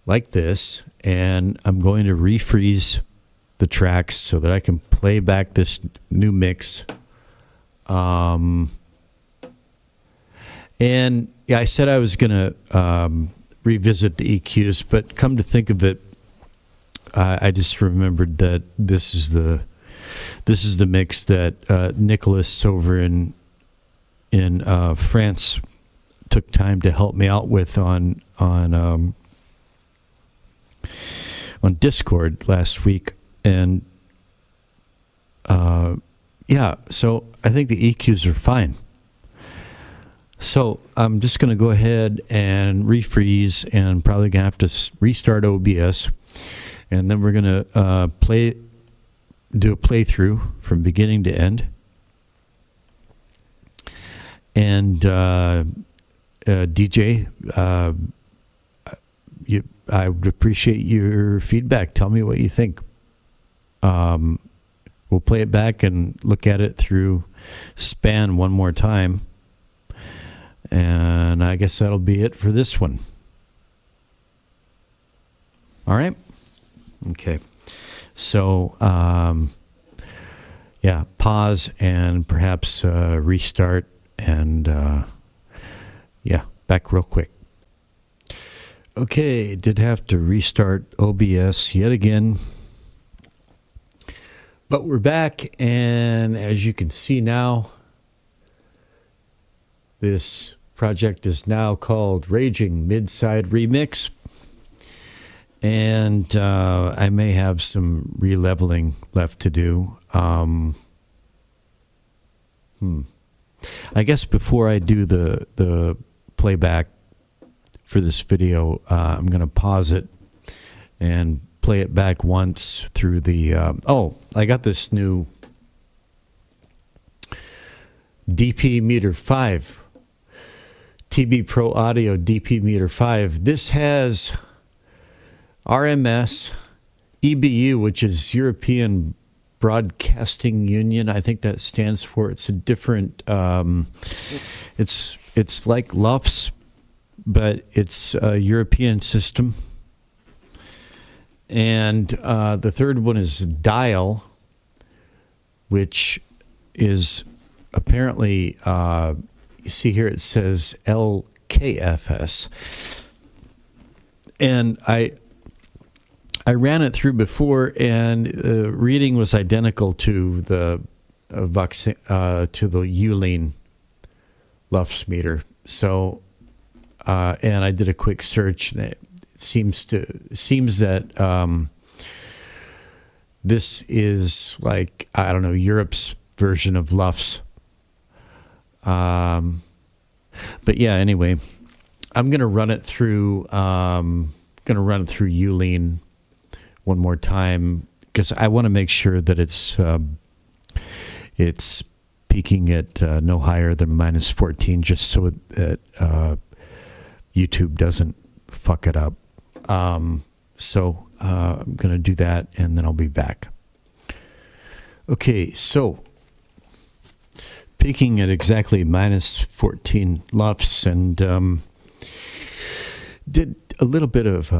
like this, and I'm going to refreeze the tracks so that I can play back this new mix. And I said I was going to revisit the EQs, but come to think of it, I just remembered that this is the mix that Nicholas over in France took time to help me out with on Discord last week. And so I think the EQs are fine. So I'm just going to go ahead and refreeze, and probably going to have to restart OBS, and then we're going to do a playthrough from beginning to end. And DJ, I would appreciate your feedback. Tell me what you think. We'll play it back and look at it through span one more time. And I guess that'll be it for this one. All right? Okay. So, pause and perhaps restart, and back real quick. Okay, did have to restart OBS yet again. But we're back, and as you can see now, this project is now called Raging Midside Remix. And I may have some re-leveling left to do. I guess before I do the playback for this video, I'm going to pause it and play it back once through the... I got this new DP Meter 5. TB Pro Audio DP Meter 5. This has RMS, EBU, which is European Broadcasting Union. I think that stands for, it's a different, it's like LUFS, but it's a European system. And the third one is Dial, which is apparently, you see here it says LKFS. And I ran it through before, and the reading was identical to the Uline LUFS meter. So and I did a quick search, and it seems that this is like, I don't know, Europe's version of Luff's. But yeah, anyway, I'm gonna run it through. Ulene one more time because I want to make sure that it's peaking at no higher than minus 14, just so that YouTube doesn't fuck it up. So I'm going to do that, and then I'll be back. Okay, so peaking at exactly minus 14 LUFS, and did a little bit of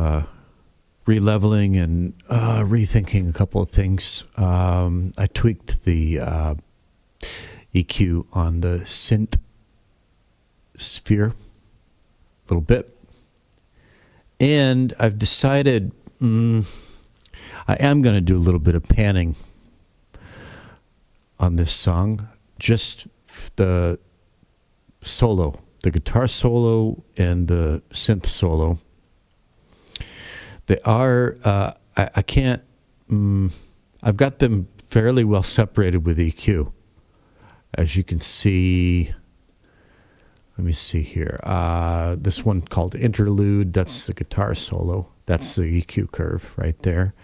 re-leveling and rethinking a couple of things. I tweaked the EQ on the synth sphere a little bit. And I've decided I am going to do a little bit of panning on this song. Just the solo, the guitar solo and the synth solo. They are, I can't, I've got them fairly well separated with EQ. As you can see, let me see here. This one called Interlude, that's the guitar solo. That's the EQ curve right there.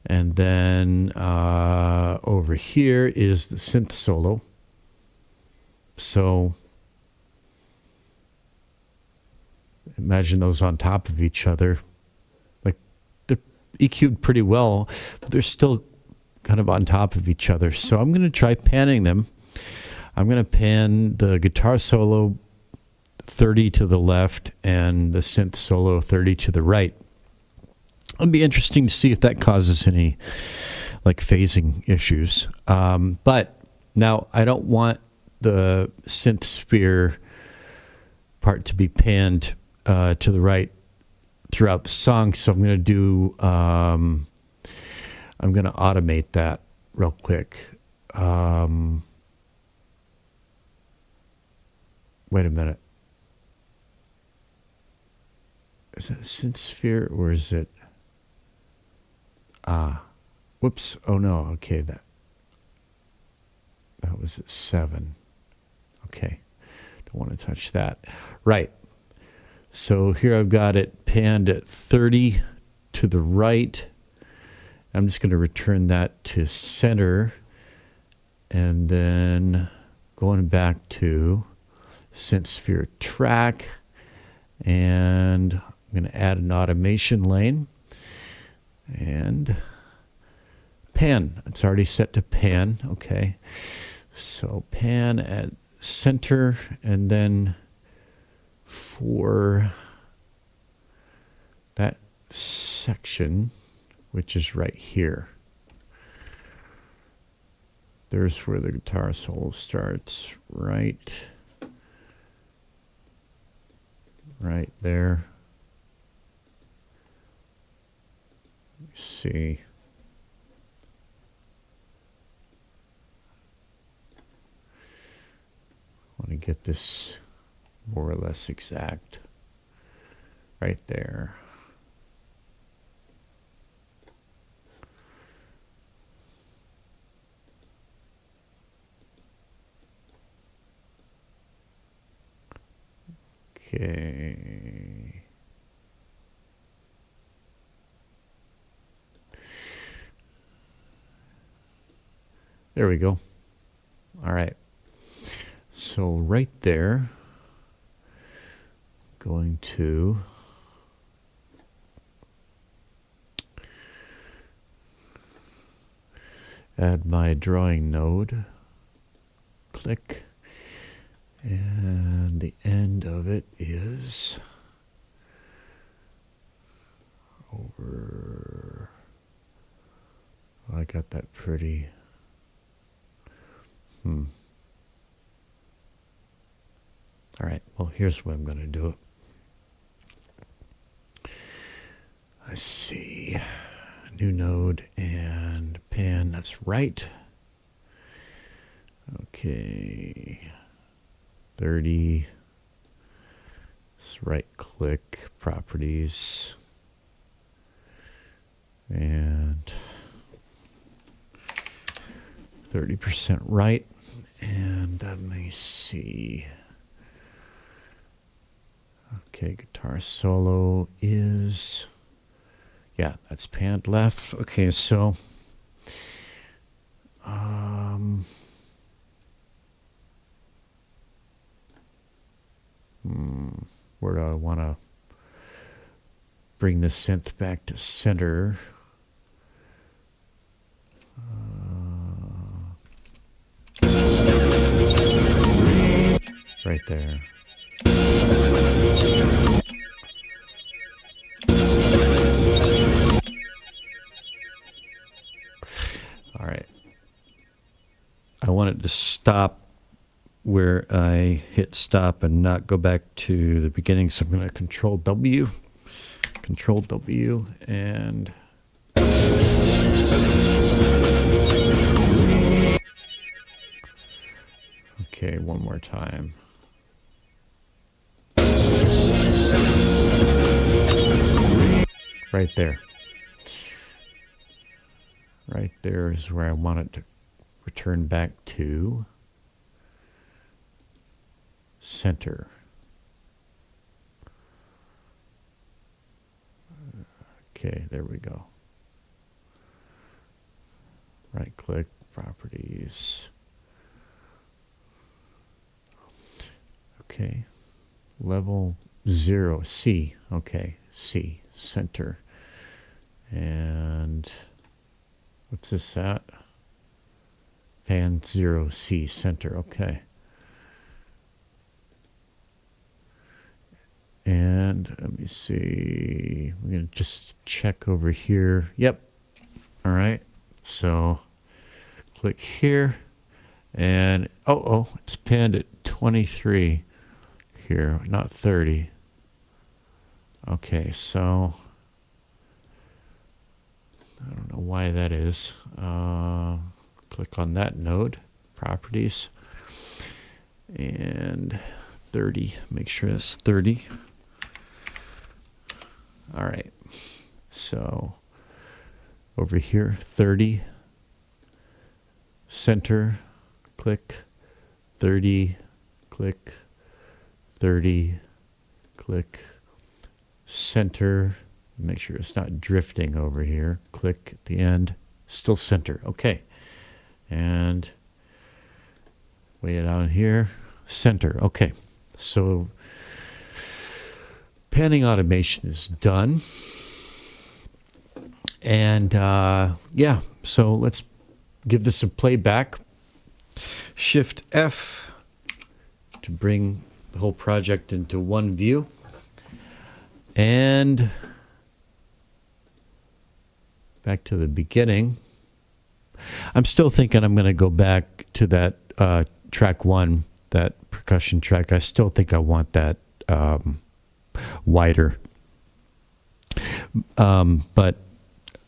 And then over here is the synth solo. So imagine those on top of each other. Like they're EQ'd pretty well, but they're still kind of on top of each other. So I'm going to try panning them. I'm going to pan the guitar solo 30 to the left and the synth solo 30 to the right. It'll be interesting to see if that causes any like phasing issues. But now I don't want the synth sphere part to be panned to the right throughout the song. So I'm going to do, I'm going to automate that real quick. Wait a minute. Is it a synth sphere or is it? Whoops. Oh no. Okay. That was at 7. Okay. Don't want to touch that. Right. So here I've got it panned at 30 to the right. I'm just going to return that to center. And then going back to synth sphere track. And I'm going to add an automation lane. And pan. It's already set to pan. Okay. So pan at center, and then for that section, which is right here, there's where the guitar solo starts, right there. Let's see. I want to get this more or less exact. Right there. Okay. There we go. All right. So right there, going to add my drawing node. Click. And the end of it is over. I got that pretty. All right, well, here's what I'm going to do. Let's see. New node and pan. That's right. Okay. 30 Let's right click properties and 30% right. And let me see. Okay, guitar solo is, yeah, that's panned left. Okay, so where do I want to bring the synth back to center? Right there. All right. I want it to stop where I hit stop and not go back to the beginning. So I'm going to Control W, and okay, one more time. Right there. Right there is where I want it to return back to center. Okay, there we go. Right click, properties. Okay, level 0, C. Okay, C, center. And what's this at? Pan 0, C, center. Okay. And let me see. I'm going to just check over here. Yep. All right. So click here. And, it's panned at 23 here, not 30. Okay, so I don't know why that is. Click on that node, properties, and 30. Make sure that's 30. All right. So over here, 30, center, click, 30, click, 30, click, center. Make sure it's not drifting over here. Click at the end, still center. Okay. And way down here, center. Okay. So panning automation is done. And yeah, so let's give this a playback. Shift F to bring the whole project into one view. And back to the beginning. I'm still thinking I'm going to go back to that track 1, that percussion track. I still think I want that wider. But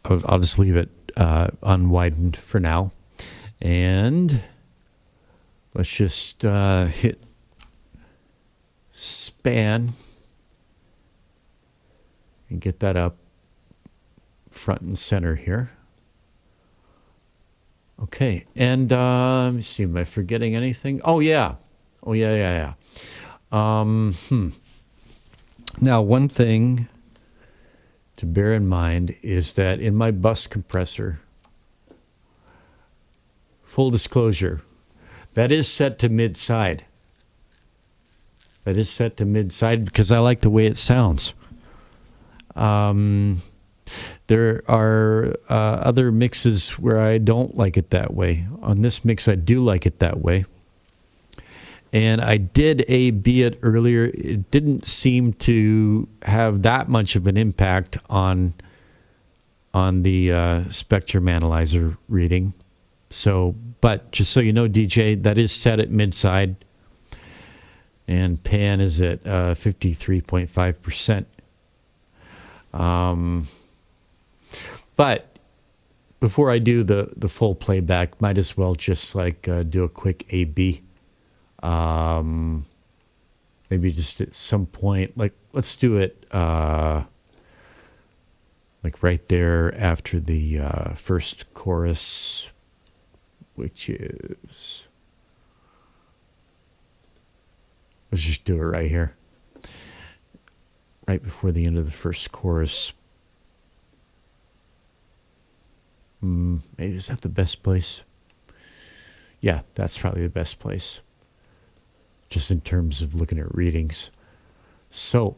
I'll just leave it unwidened for now. And let's just hit span and get that up front and center here. Okay, and let me see, am I forgetting anything? Oh yeah. Now, one thing to bear in mind is that in my bus compressor, full disclosure, that is set to mid-side. That is set to mid-side because I like the way it sounds. There are other mixes where I don't like it that way. On this mix, I do like it that way. And I did A/B it earlier. It didn't seem to have that much of an impact on the spectrum analyzer reading. So, but just so you know, DJ, that is set at mid-side. And pan is at 53.5%. But before I do the full playback, might as well just like do a quick A/B. maybe just at some point, like let's do it like right there after the first chorus, which is, let's just do it right here, right before the end of the first chorus. Maybe is that the best place? Yeah, that's probably the best place, just in terms of looking at readings. So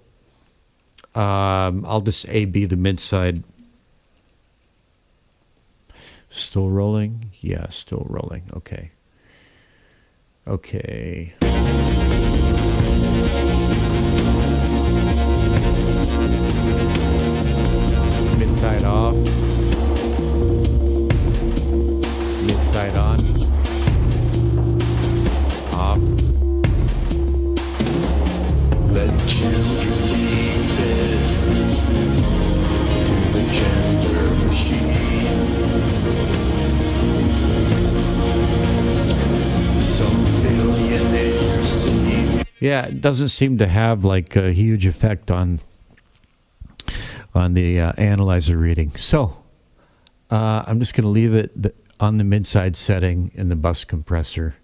I'll just A-B the mid-side. Still rolling? Yeah, still rolling. Okay. Okay. Mid-side off. Mid-side on. Off. Let children be fed to the gender machine. Some billionaires see. Yeah, it doesn't seem to have like a huge effect on the analyzer reading. So I'm just going to leave it on the mid-side setting in the bus compressor.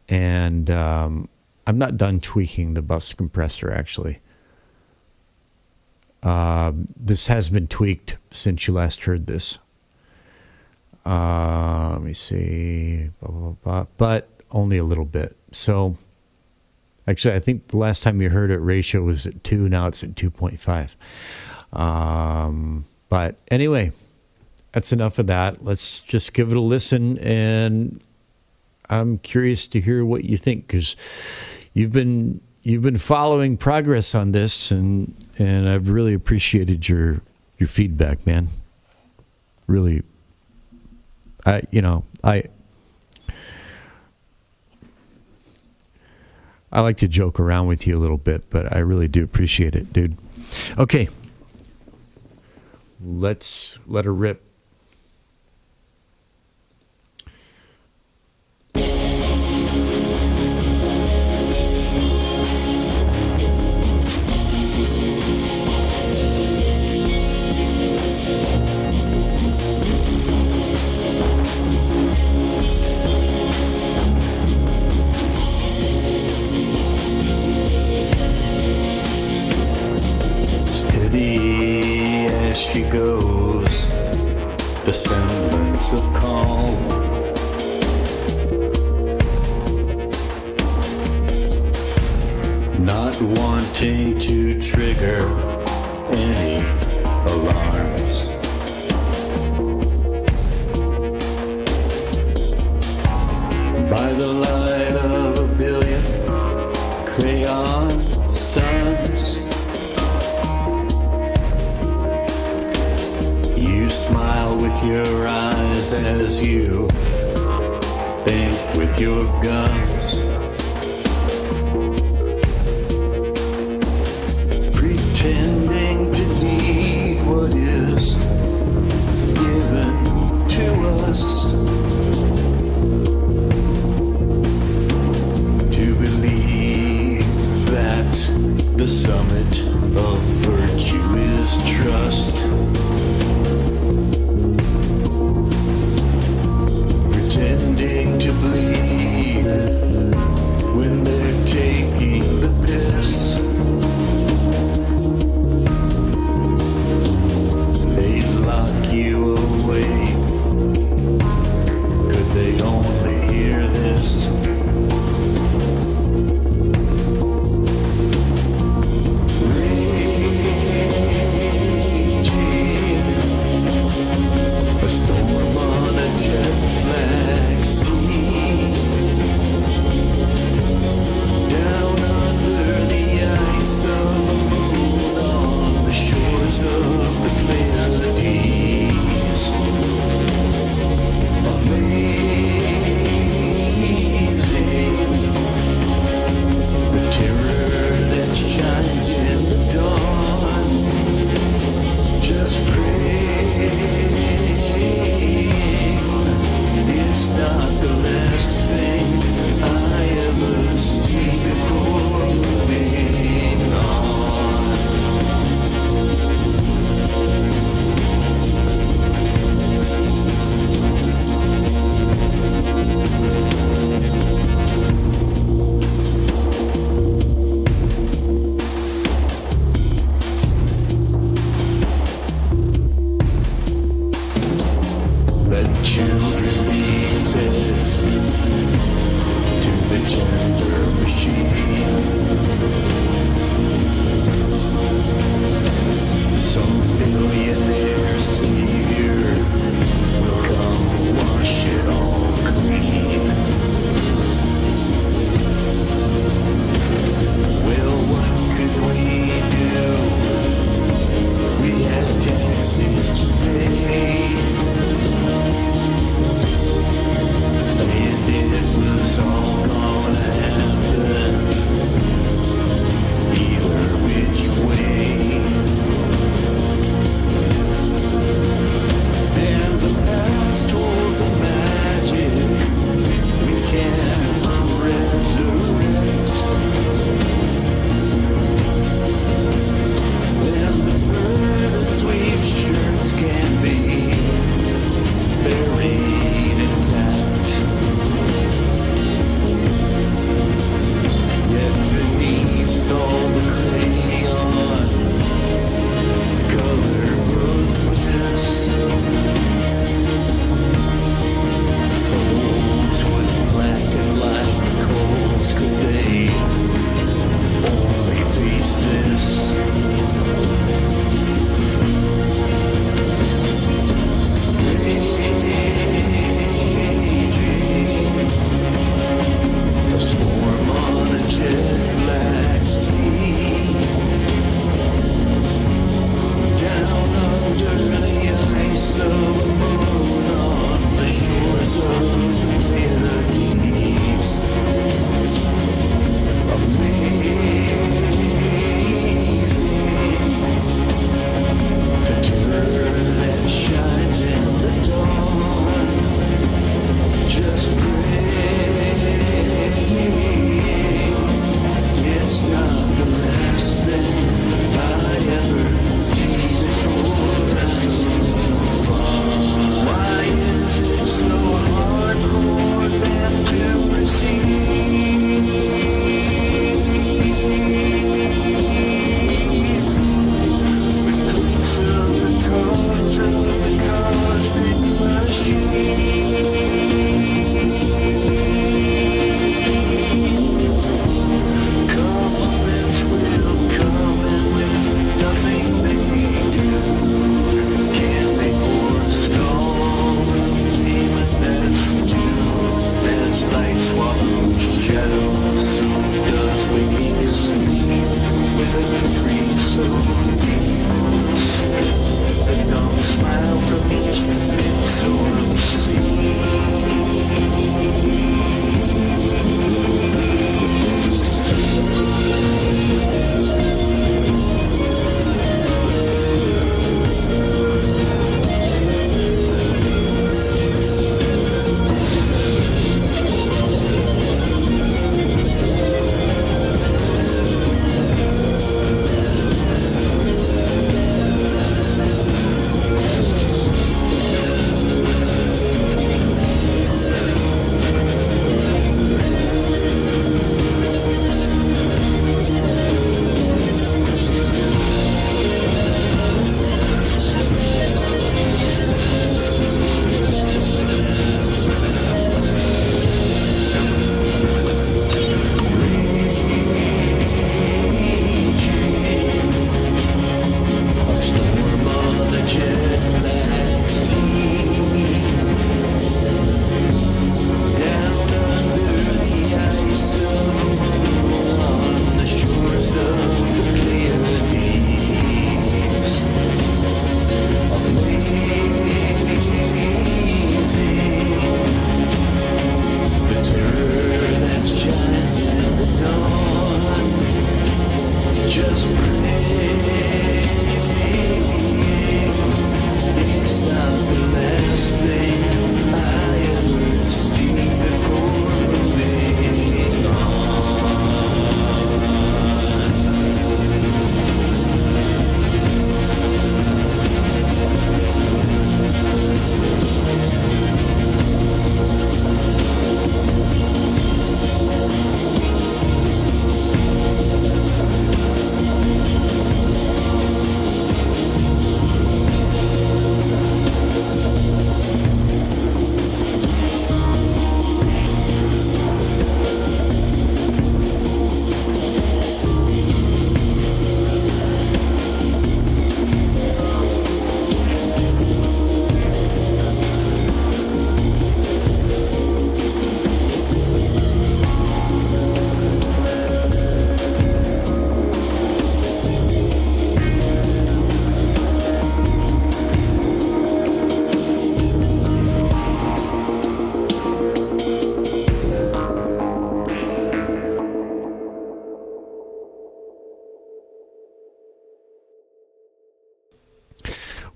And I'm not done tweaking the bus compressor, actually. This has been tweaked since you last heard this. Let me see. Blah, blah, blah, but only a little bit. So, actually, I think the last time you heard it, ratio was at 2. Now it's at 2.5. But anyway, that's enough of that. Let's just give it a listen, and I'm curious to hear what you think, because you've been following progress on this, and I've really appreciated your feedback, man. Really, I like to joke around with you a little bit, but I really do appreciate it, dude. Okay, let's let her rip. Steady as she goes, the semblance of calm. Not wanting to trigger any alarms. By the light of a billion crayon suns, you smile with your eyes as you think with your gums. Pretending to need what is given to us. To believe that the summit of virtue is trust. Pretending to bleed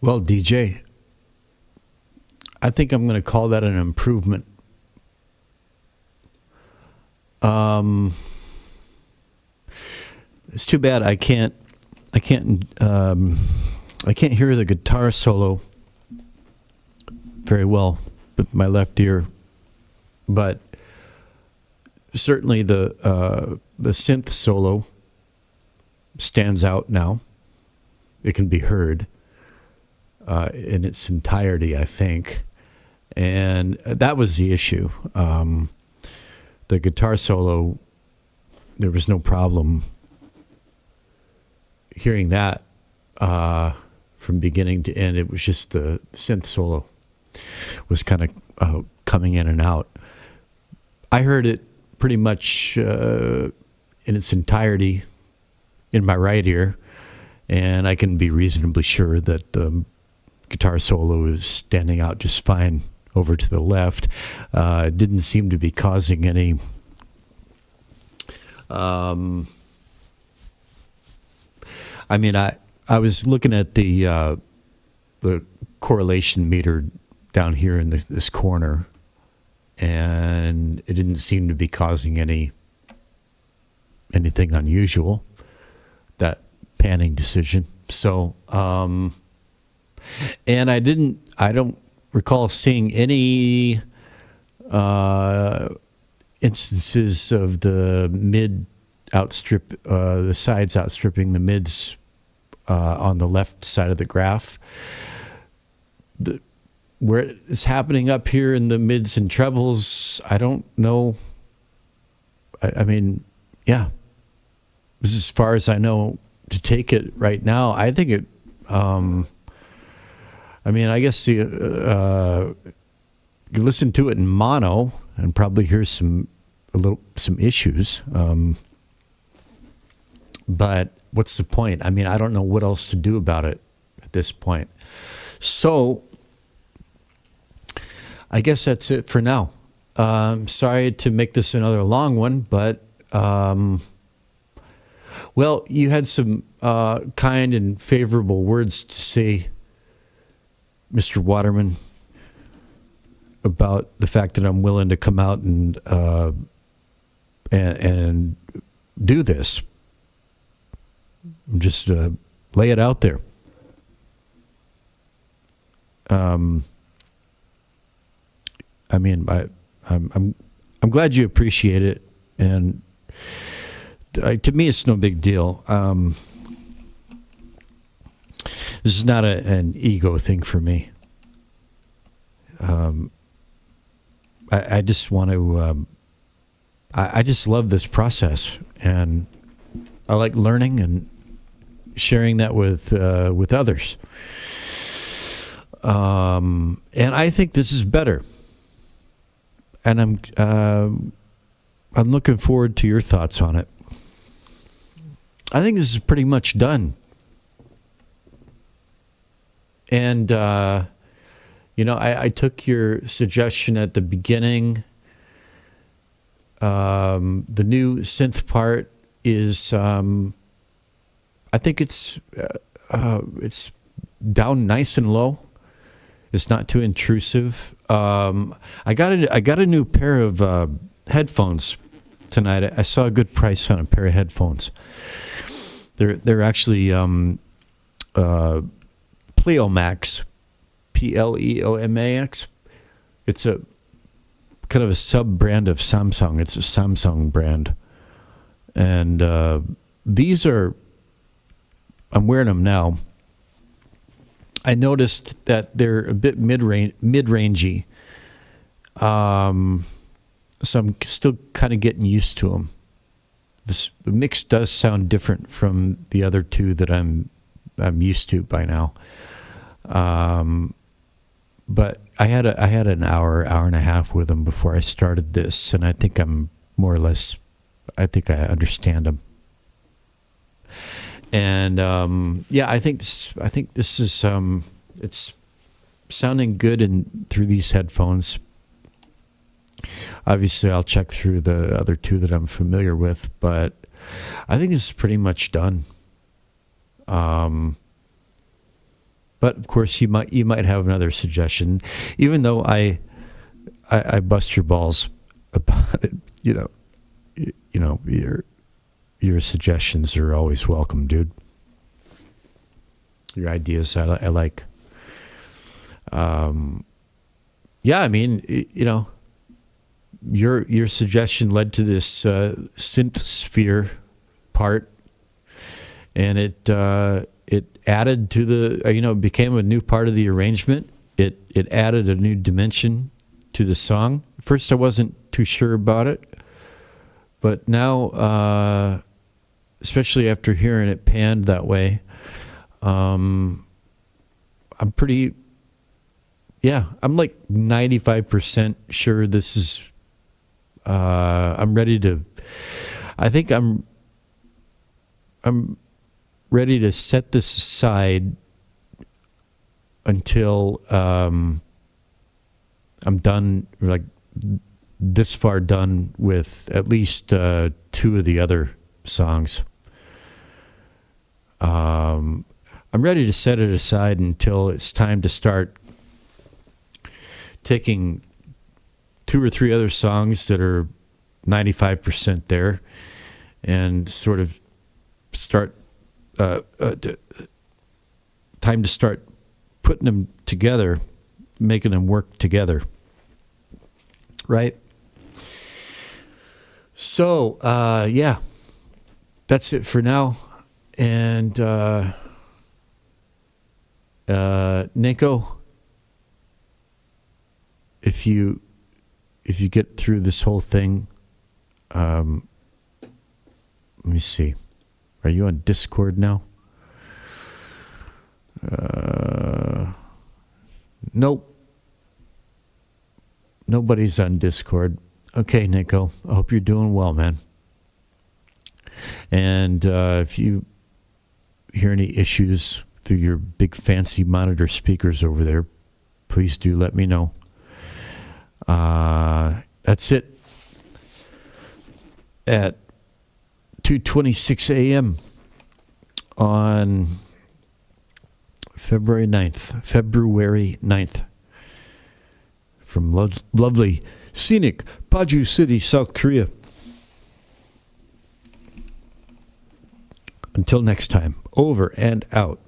Well, DJ, I think I'm going to call that an improvement. It's too bad I can't hear the guitar solo very well with my left ear, but certainly the synth solo stands out now. It can be heard in its entirety, I think, and that was the issue. The guitar solo, there was no problem hearing that from beginning to end. It was just the synth solo was kind of coming in and out. I heard it pretty much in its entirety in my right ear, and I can be reasonably sure that the guitar solo is standing out just fine over to the left. It didn't seem to be causing any I was looking at the correlation meter down here in this corner, and it didn't seem to be causing anything unusual, that panning decision. So, and I don't recall seeing any instances of the mid the sides outstripping the mids on the left side of the graph. Where it's happening up here in the mids and trebles, I don't know. I mean, yeah, this is as far as I know to take it right now. I think it, I guess you listen to it in mono and probably hear some issues. But what's the point? I mean, I don't know what else to do about it at this point. So I guess that's it for now. Sorry to make this another long one, but well, you had some kind and favorable words to say, Mr. Waterman, about the fact that I'm willing to come out and do this. Just lay it out there. I'm glad you appreciate it, and to me, it's no big deal. This is not an ego thing for me. I just want to. I just love this process, and I like learning and sharing that with others. And I think this is better. And I'm looking forward to your thoughts on it. I think this is pretty much done. And I took your suggestion at the beginning. The new synth part is, I think it's down nice and low. It's not too intrusive. I got a new pair of headphones tonight. I saw a good price on a pair of headphones. They're actually Pleomax, Pleomax. It's a kind of a sub brand of Samsung. It's a Samsung brand, and these are. I'm wearing them now. I noticed that they're a bit mid-rangey. So I'm still kind of getting used to them. The mix does sound different from the other two that I'm used to by now. But I had an hour and a half with them before I started this, and I think I'm more or less. I think I understand them. And I think this is it's sounding good through these headphones. Obviously, I'll check through the other two that I'm familiar with, but I think it's pretty much done. But of course, you might have another suggestion, even though I bust your balls about it. Your suggestions are always welcome, dude. Your ideas I like. Yeah, I mean, your suggestion led to this synth sphere part, and it added to the became a new part of the arrangement. It added a new dimension to the song. First, I wasn't too sure about it, but now, especially after hearing it panned that way, I'm pretty. Yeah, I'm like 95% sure this is. I'm ready to. I think I'm ready to set this aside until I'm done, like this far done with at least 2 of the other songs. I'm ready to set it aside until it's time to start taking 2 or 3 other songs that are 95% there and sort of start time to start putting them together, making them work together, right? So yeah, that's it for now. And Nico, if you get through this whole thing, let me see. Are you on Discord now? Nope. Nobody's on Discord. Okay, Nico. I hope you're doing well, man. And if you hear any issues through your big fancy monitor speakers over there, please do let me know. That's it. At 2:26 a.m. on February 9th, from lovely, scenic Paju City, South Korea. Until next time, over and out.